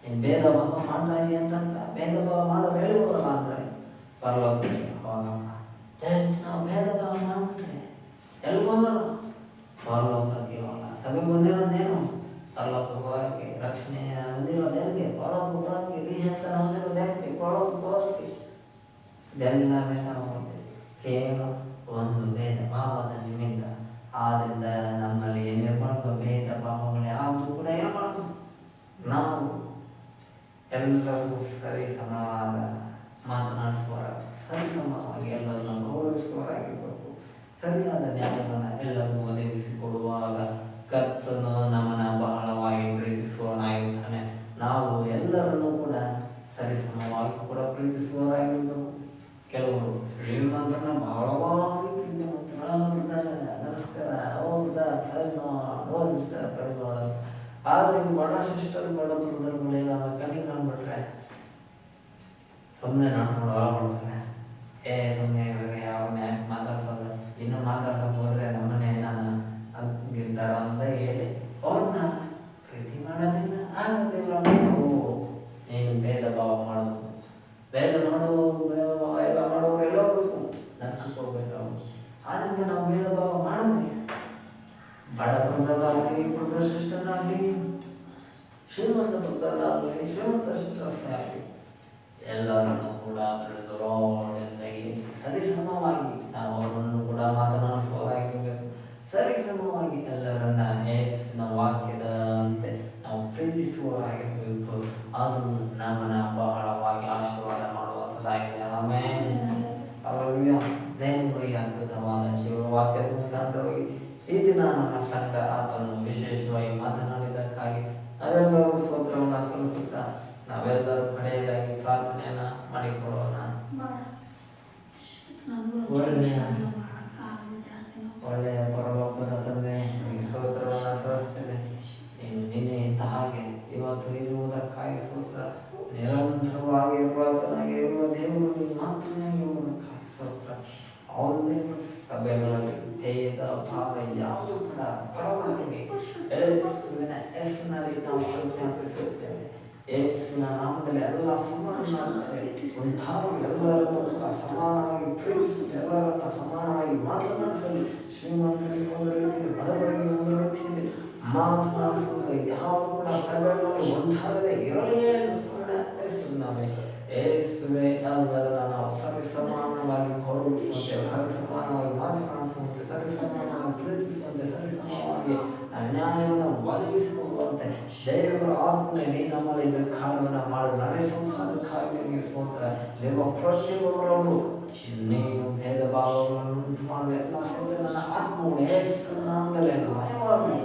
ನೀನು ಭೇದ ಭಾವ ಮಾಡ್ತಾ ಇದೆಯಾ ಅಂತ ಭೇದ ಭಾವ ಮಾಡೋರು ಹೇಳುವವರಲ್ಲ ಅಂತಾರೆ ಪರಲೋಕದಲ್ಲಿ. ನಾವು ಭೇದ ಭಾವ ಮಾಡಿಬಿಟ್ರೆ ಎಲ್ಗೋಲ್ಲ, ಪರಲೋಕಕ್ಕೆ ಹೋಗಲ್ಲ. ಸಭೆಗೆ ಬಂದಿರೋದೇನು? ಪರಲೋಕಕ್ಕೆ ಹೋಗಕ್ಕೆ, ರಕ್ಷಣೆ ಹೊಂದಿರೋದೇನಿಗೆ? ಪರಲೋಕಕ್ಕೆ ಹೋಗಕ್ಕೆ, ರೀಸಂತ ಹೊಂದಿರೋದೇನಿಗೆ? ಪರಲೋಕಕ್ಕೆ ಹೋಗಕ್ಕೆ. ಇದೆಲ್ಲ ಬೇಡ ಮಾಡ್ತೀವಿ ಕೇವಲ ಒಂದು ಭೇದ ಭಾವದ ನಿಮಿತ್ತ. ಆದ್ದರಿಂದ ನಮ್ಮಲ್ಲಿ ಏನಿರಬಾರ್ದು, ಭೇದ ಭಾವಗಳು ಯಾವುದು ಕೂಡ ಇರಬಾರ್ದು. ನಾವು ಎಲ್ಲರಿಗೂ ಸರಿ ಸಮವಾದ ಮಾತನಾಡಿಸುವವರ, ಸರಿ ಸಮವಾಗಿ ಎಲ್ಲರನ್ನು ಗೌರವಿಸುವವರಾಗಿರಬೇಕು. ಸರಿಯಾದ ನ್ಯಾಯವನ್ನು ಎಲ್ಲರಿಗೂ ಒದಗಿಸಿಕೊಡುವಾಗ ಕರ್ತನು ನಮ್ಮನ್ನು ಬಹಳವಾಗಿ ಪ್ರೀತಿಸುವವನಾಗಿರ್ತಾನೆ. ನಾವು ಎಲ್ಲರನ್ನೂ ಕೂಡ ಸರಿ ಸಮವಾಗಿ ಕೂಡ ಪ್ರೀತಿಸುವವರಾಗಿರಬೇಕು. ಕೆಲವರು ಶ್ರೀಮಂತರನ್ನ ಬಹಳವಾಗಿ ಪ್ರೀತಿ ಮಾಡ್ತಾರೆ, ನಮಸ್ಕಾರ, ನೋಡ. ಆದರೆ ಬಡ ಸಿಸ್ಟರ್, ಬಡ ಬ್ರದರ್ಗಳೆಲ್ಲ ಕಣ್ಣಿಗೆ ಕಾಣ್ಬಿಟ್ರೆ ಸುಮ್ಮನೆ ನೋಡ್ಕೊಂಡು ಹೊರಡ್ತಾರೆ. ಸುಮ್ಮನೆ ಯಾವ ಮಾತಾಡ್ಸೋದು, ಇನ್ನೂ ಮಾತಾಡ್ಸೋಕೆ ಹೋದ್ರೆ ನಮ್ಮನೆ ನಾನು ಗಿರ್ತಾರ ಅಂತ ಹೇಳಿ ಅವ್ರನ್ನ ಪ್ರೀತಿ ಮಾಡೋದಿಲ್ಲ. ಆಗೋದಿಲ್ಲ. ನೀನು ಭೇದ ಭಾವ ಮಾಡೋದು, ಭೇದ ಎಲ್ಲ ಮಾಡೋರು ಎಲ್ಲ ಹೋಗ್ಬೇಕು, ನರ್ಸಕ್ಕೆ ಹೋಗ್ಬೇಕು. ಆದ್ದರಿಂದ ನಾವು ಭೇದ ಭಾವ ಮಾಡಿದ್ರೆ ಬಡ ವೃದ್ಧರಾಗಲಿ, ವೃದ್ಧ ಶಿಷ್ಟರಾಗಲಿ, ಶ್ರೀಮಂತ ವೃದ್ಧರಾಗಲಿ, ಶ್ರೀಮಂತ ಶಿಷ್ಟರೇ ಆಗಲಿ, ಎಲ್ಲರನ್ನು ಕೂಡ ತಿಳಿದೊಳಗೆ ಸರಿಸಮವಾಗಿ ನಾವು ಅವರನ್ನು ಕೂಡ ಮಾತನಾಡಿಸುವವರಾಗಿರಬೇಕು. ಸರಿಸಮವಾಗಿ ಎಲ್ಲರನ್ನ ಯೇಸುವಿನ ವಾಕ್ಯದಂತೆ ನಾವು ಪ್ರೀತಿಸುವವರಾಗಿರಬೇಕು. ಅದು ನಮ್ಮನ್ನು ಬಹಳವಾಗಿ ಆಶೀರ್ವಾದ ಮಾಡುವಂಥದ್ದಾಗಿದೆ. ಆಮೇಲೆ ಅವರಿಗೆ ದೇವರಿಗೆ ಅದ್ಭುತವಾದ ಜೀವ ವಾಕ್ಯದ ಮುಖಾಂತರವಾಗಿ ಈ ದಿನ ನಮ್ಮ ಸಂಘ ಆತನು ವಿಶೇಷವಾಗಿ ಮಾತನಾಡಿದ್ದಕ್ಕಾಗಿ ನಾವೆಲ್ಲರೂ ಸ್ತೋತ್ರವನ್ನು ಸಲ್ಲಿಸುತ್ತಾ ನಾವೆಲ್ಲರೂ ಕಡೆಯದಾಗಿ ಪ್ರಾರ್ಥನೆಯನ್ನ ಮಾಡಿಕೊಳ್ಳೋಣ. ಒಳ್ಳೆಯ ಪರಲೋಕದ ತಂದೆ, ಸ್ತೋತ್ರವನ್ನು ಸಲ್ಲಿಸ್ತೇನೆ. ನೀನು ನಿನ್ನೆ ಇದ್ದ ಹಾಗೆ ಇವತ್ತು ಇರುವುದಕ್ಕಾಗಿ ಸ್ತೋತ್ರ. ನಿರಂತರವಾಗಿ ಪ್ರಾರ್ಥನೆಗೆ ಇರುವ ದೇವರು ನೀನು ಮಾತ್ರನಾಗಿ ಇರುವುದಕ್ಕಾಗಿ ಸ್ತೋತ್ರ. ಯಾವುದೇ ಸಭೆಗಳಲ್ಲಿ ಭೇದ ಭಾವ ಯಾವುದು ಕೂಡ ಬರಬಾರದು. ಯೇಸುವಿನ ಹೆಸರಿನಲ್ಲಿ ನಾವು ಆಜ್ಞಾಪಿಸುತ್ತೇವೆ. ಯೇಸುವಿನ ನಾಮದಲ್ಲಿ ಎಲ್ಲ ಸಮಾನತೆ ಉಂಟಾಗಲಿ. ಎಲ್ಲರನ್ನು ಸಮಾನವಾಗಿ ಪ್ರೀತಿಸಿ, ಎಲ್ಲರನ್ನ ಸಮಾನವಾಗಿ ಮಾತನಾಡಿಸಲು, ಶ್ರೀಮಂತರಿಗೆ ಒಂದು ರೀತಿಯಲ್ಲಿ, ಬಡವರಿಗೆ ಒಂದು ರೀತಿಯಲ್ಲಿ ಮಾತನಾಡಿಸುವುದು ಯಾವುದು ಕೂಡ ಸಭೆಗಳಲ್ಲಿ ಉಂಟಾಗದೆ ಇರಲಿ. ಯೇಸುವಿನ ಯೇಸುವೆ ಎಲ್ಲರನ್ನ ನಾವು ಸರಿಸಮಾನವಾಗಿ ಗೌರವಿಸುವಂತೆ, ಸರಿಸಮಾನವಾಗಿ ಮಾತನಾಡಿಸುವಂತೆ, ಸರಿಸಮಾನವಾಗಿ ಪ್ರೀತಿಸುವಂತೆ, ಸರಿಸಮವಾಗಿ ನ್ಯಾಯವನ್ನು ಒದಗಿಸಿಕೊಳ್ಳುವಂತೆ ದೇವರ ಆತ್ಮನಲ್ಲಿ ನಮ್ಮಲ್ಲಿ ಇದ್ದ ಕಾರ್ಯವನ್ನು ಮಾಡಿ ನಡೆಸುವುದಕ್ಕಾಗಿ ನೀವು ಸ್ತೋತ್ರ. ದೇವ ಪ್ರತಿಯೊಬ್ಬರಲ್ಲೂ ನೀನು ಭೇದ ಭಾವಗಳನ್ನು ಉಂಟು ಮಾಡುವ ಎಲ್ಲ ಸ್ತೋತ್ರ. ನನ್ನ ಆತ್ಮವು ಯೇಸುವಿನಾಮದಲ್ಲಿ ನಯವಾಗಿ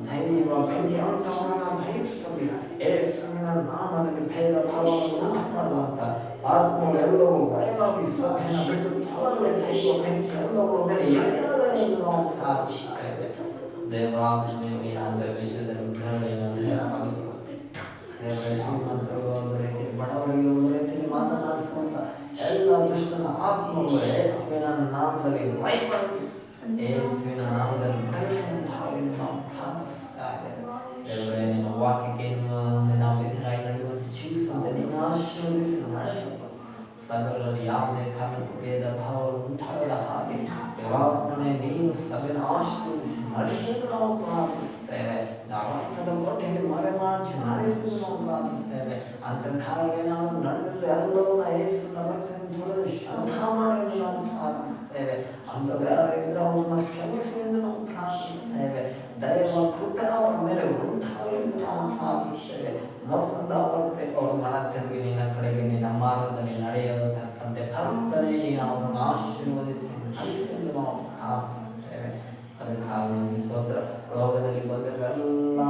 ಧೈರ್ಯ ಬೆಂಕಿಯಂತವರನ್ನು ಧೈರ್ಯಿಸಲಿ. ಯೇಸುವಿನ ನಾಮದಲ್ಲಿ ಭೇದ ಭಾವವನ್ನು ಉಂಟು ಮಾಡುವಂತ ಆತ್ಮಗಳು ಎಲ್ಲವೂ ಭಯವಾಗಿ ಸಭೆಯನ್ನು ಬಿಟ್ಟು ತಳಗಡೆ ಧೈರ್ಯ ಬೆಂಕಿ ಎಲ್ಲವೂ ಮೇಲೆ ಎಲ್ಲವೂ ನಾವು ಪ್ರಾರ್ಥಿಸುತ್ತೇವೆ. ದೇವಾಜ್ಞೆಯು ಯಾವುದೇ ವಿಷಯದಲ್ಲಿ ಉದಾಹರಣೆಯನ್ನು ಪಾಲಿಸುವ ದೇವರ ಶ್ರೀಮಂತರಿಗೆ ಒಂದು ರೀತಿ, ಬಡವರಿಗೆ ಒಂದು ರೀತಿಯಲ್ಲಿ ಮಾತನಾಡಿಸುವಂತ ಎಲ್ಲ ದುಷ್ಟನ ಆತ್ಮಗಳು ಯೇಸುವಿನ ನಾಮದಲ್ಲಿ ಭಯಪಡಲಿ. ಯೇಸುವಿನ ನಾಮದಲ್ಲಿ ಭಯವುಂಟಾಗಲಿ ನಾವು ಪ್ರಾರ್ಥಿಸ್ತಾ ಇದ್ದೇವೆ. ದೇವರೇ, ನಿಮ್ಮ ವಾಕ್ಯಕ್ಕೆ ನಾವು ವಿಧೇಯರಾಗಿ ನಡೆಯುವಂತೆ ಜೀವಿಸುವಂತೆ ನೀನು ಆಶೀರ್ವದಿಸಿ ನಡೆಸಪ್ಪ. ಸಭೆಗಳಲ್ಲಿ ಯಾವುದೇ ಕಾರಣಕ್ಕೂ ಭೇದ ಭಾವಗಳು ಉಂಟಾಗದ ಹಾಗೆ ದೇವಾತ್ಮನೆ ನೀನು ಸಭೆಯನ್ನು ಆಶೀರ್ವದಿಸಿ ನಡೆಸುವುದು ನಾವು ಪ್ರಾರ್ಥಿಸುತ್ತೇವೆ. ಅರ್ಥದ ಕೋಟೆಯಲ್ಲಿ ಮರೆ ಮಾಡಿ ನಡೆಸುವುದು ನಾವು ಪ್ರಾರ್ಥಿಸುತ್ತೇವೆ. ಅಂತ ಕಾರಣವೇನಾದರೂ ನಡೆದರೆ ಎಲ್ಲವನ್ನ ಯೇಸುವಿನ ರಕ್ತದಿಂದ ತೊಳೆದು ಶುದ್ಧ ಮಾಡುವುದು ನಾವು ಪ್ರಾರ್ಥಿಸುತ್ತೇವೆ. ಅಂತ ಬೇರೆ ಇದ್ರೆ ಅವರನ್ನು ಕ್ಷಮಿಸುವುದು ನಾವು ಪ್ರಾರ್ಥಿಸುತ್ತೇವೆ. ದೈವ ಕೃಪೆ ಅವರ ಮೇಲೆ ಉಂಟಾಗಲಿ ಎಂದು ನಾವು ಪ್ರಾರ್ಥಿಸುತ್ತೇವೆ. ಮತ್ತೊಂದು ಅವರತ್ತೆ ಅವರು ಮನ ತಿರುಗಿ ನಿನ್ನ ಕಡೆಗೆ ನಿನ್ನ ಮಾರ್ಗದಲ್ಲಿ ನಡೆಯತಕ್ಕಂತೆ ಕರ್ತನೇ ನೀನು ಅವರನ್ನು ಆಶೀರ್ವದಿಸಿ ನಡೆಸುವುದು ನಾವು ಪ್ರಾರ್ಥಿಸುತ್ತೇವೆ. ಅದಕ್ಕಾಗಿ ಸ್ತೋತ್ರ. ರೋಗದಲ್ಲಿ ಬಂದಿರಲ್ಲ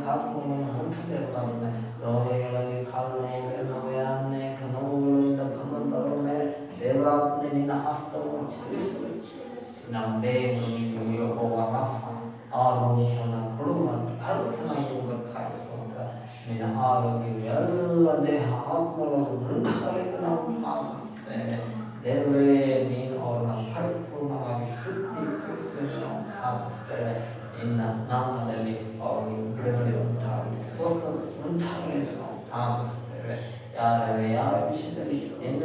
ಕಾಲುಗಳನ್ನು ಹೊಂದಿದ್ದೇವೆ. ರೋಗಗಳಲ್ಲಿ ಕಾಲು ನೋವು ಅನೇಕ ನೋವುಗಳಿಂದ ಬಂದಂಥವರ ಮೇಲೆ ದೇವರಾತ್ಮನೆ ನಿನ್ನ ಹಸ್ತವನ್ನು ಚಲಿಸುವುದು. ನಮ್ಮ ದೇವರು ನೀನು ಯೆಹೋವ ರಾಫ ಆರೋಗ್ಯವನ್ನು ಕೊಡುವಂತ ಕರ್ತನಾಗಿ ಕಾಯಿಸುವಂತ ನಿನ್ನ ಆರೋಗ್ಯ ಎಲ್ಲ ದೇಹ ಆತ್ಮಗಳನ್ನು ಉಂಟಾಗಲಿ ಎಂದು ನಾವು ಪ್ರಾರ್ಥಿಸುತ್ತೇವೆ. ದೇವರೇ ನೀನು ಅವರನ್ನು ಪರಿಪೂರ್ಣವಾಗಿ ಶುದ್ಧೀಕರಿಸಿ ನಾವು ಪ್ರಾರ್ಥಿಸುತ್ತೇವೆ. ನಿನ್ನ ನಾಮದಲ್ಲಿ ಅವರಿಗೆ ಬಿಡುಗಡೆ ಉಂಟಾಗಲಿ, ಸ್ವತಂತ್ರ ಉಂಟಾಗಲಿ ಎಂದು ನಾವು ಪ್ರಾರ್ಥಿಸುತ್ತೇವೆ. ಯಾರು ಯಾವ ವಿಷಯದಲ್ಲಿ ನಿನ್ನ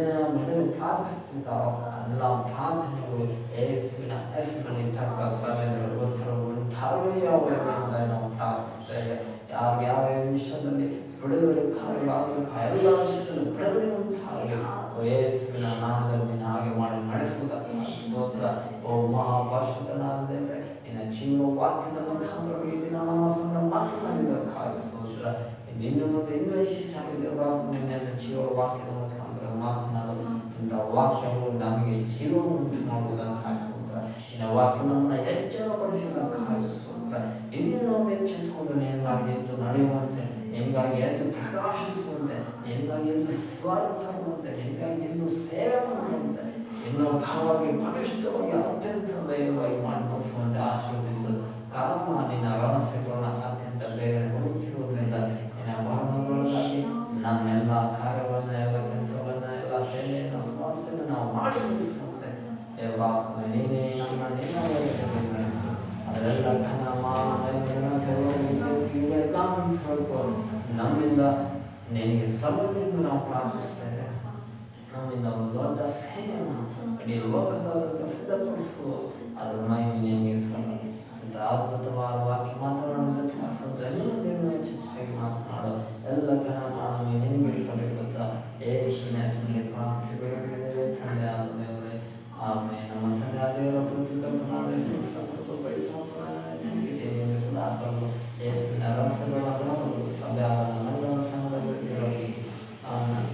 ಪ್ರಾರ್ಥಿಸುತ್ತಿದ್ದಾರೋ ಎಲ್ಲ ಪ್ರಾರ್ಥನೆಗಳು ಯೇಸುವಿನ ಹೆಸರಿನಲ್ಲಿ ತಕ್ಕ ಸಮಯದಲ್ಲಿ ಉತ್ತರವು ಉಂಟಾಗಲಿ ಅವರಿಂದ ನಾವು ಪ್ರಾರ್ಥಿಸುತ್ತೇವೆ. ಯಾರಿಗೆ ಯಾವ ವಿಷಯದಲ್ಲಿ ಬಿಡುಗಡೆ ಕಾರ್ಯವಾಗಬೇಕು ಎಲ್ಲ ವಿಷಯದಲ್ಲಿ ಬಿಡುಗಡೆ ಉಂಟಾಗಲಿ ಯೇಸುವಿನ ನಾಮದಲ್ಲಿ ಹಾಗೆ ಮಾಡಿ ನಡೆಸುವುದಕ್ಕೆ ಸ್ತೋತ್ರ. ಓ ಮಹಾಪರಿಶುದ್ಧನಾದ ದೇವರೇ, ನಿನ್ನ ಜೀವ ವಾಕ್ಯದ ಮುಖಾಂತರ ಈ ದಿನ ನಮ್ಮ ಸಂಗಡ ಮಾತನಾಡಿದ್ದಕ್ಕಾಗಿ ಸ್ತೋತ್ರ. ಇನ್ನು ಮುಂದೆ ಇನ್ನೂ ಹೆಚ್ಚಾಗಿ ದೇವರಾತ್ಮ ನಿನ್ನ ಜೀವ ವಾಕ್ಯದ ಮುಖಾಂತರ ಮಾತನಾಡಲು ಇಂಥ ವಾಕ್ಯವು ನಮಗೆ ಜೀವವನ್ನು ಉಂಟು ಮಾಡುವುದಕ್ಕಾಗಿ ಸ್ತೋತ್ರ. ನಿನ್ನ ವಾಕ್ಯ ನಮ್ಮನ್ನು ಎಚ್ಚರಪಡಿಸುವುದಕ್ಕಾಗಿ ಸ್ತೋತ್ರ. ಇನ್ನು ನಾವು ಎಚ್ಚೆತ್ತುಕೊಂಡು ನಿನಗಾಗಿ ಎದ್ದು ನಡೆಯುವಂತೆ, ನಿನಗಾಗಿ ಎದ್ದು ಪ್ರಕಾಶಿಸುವಂತೆ, ನಿನಗಾಗಿ ಎದ್ದು ಸ್ವಾರ್ಥಿಸುವಂತೆ, ನಿನಗಾಗಿ ಎದ್ದು ಸೇವೆ ಮಾಡುವಂತೆ, ಇನ್ನೂ ಭಾವವಾಗಿ ಬಲಿಷ್ಠವಾಗಿ ಅತ್ಯಂತ ದೈವವಾಗಿ ಮಾಡಿ ಮುಗಿಸುವಂತೆ ಆಶೀರ್ವದಿಸಲು ಕಾರಣ ನಿನ್ನ ರಹಸ್ಯಗಳನ್ನು ಅತ್ಯಂತ ಬೇಗನೆ ಹುಡುಕಿರುವುದರಿಂದ ನಿನ್ನ ವರ್ಣಗಳಿಗಾಗಿ ನಮ್ಮೆಲ್ಲ ಕಾರ್ಯಗಳನ್ನು ಎಲ್ಲ ಕೆಲಸಗಳನ್ನು ಎಲ್ಲ ಸೇವೆಯನ್ನು ಸ್ವಾರ್ಥವನ್ನು ನಾವು ಮಾಡಿ ಮುಗಿಸುವಂತೆ ದೇವಾತ್ಮ ನೀನೇ ನಮ್ಮ ನಡೆಸಿ ಅದರೆಲ್ಲ ನಮ್ಮಿಂದ ನಿನಗೆ ಸಭೆಯನ್ನು ನಾವು ಪ್ರಾರ್ಥಿಸ್ತೇವೆ. ನಮ್ಮಿಂದ ಒಂದು ದೊಡ್ಡ ಸೇವೆಯನ್ನು ಇಡೀ ಲೋಕದಾದ್ಯಂತ ಸಿದ್ಧಪಡಿಸುವ ಅದರ ಮಹಿಮೆ ನಿನಗೆ ಅಂತ ಅದ್ಭುತವಾದ ವಾಕ್ಯ ಮಾತನಾಡುವುದನ್ನು ಹೆಚ್ಚಾಗಿ ಮಾತನಾಡು ಎಲ್ಲ ಘನಮಾನವೇ ನಿನಗೆ ಸಲ್ಲಿಸುತ್ತಾ ಯೇಸುವಿನ ಹೆಸರಿನಲ್ಲಿ ಪ್ರಾರ್ಥಿಸಿದ್ದೇವೆ ತಂದೆ ಆದ ದೇವರೇ, ಆಮೆನ್. ನಮ್ಮ ತಂದೆ ಆದ ದೇವರ ಪ್ರೀತಿ ಕರ್ತನಾದ ಯೇಸುವಿನ ರಹಸ್ಯಗಳನ್ನು ಸಭೆ ಆದ ನಮ್ಮೆಲ್ಲರ ಸಂಘದಲ್ಲಿ ಆಮೆನ್.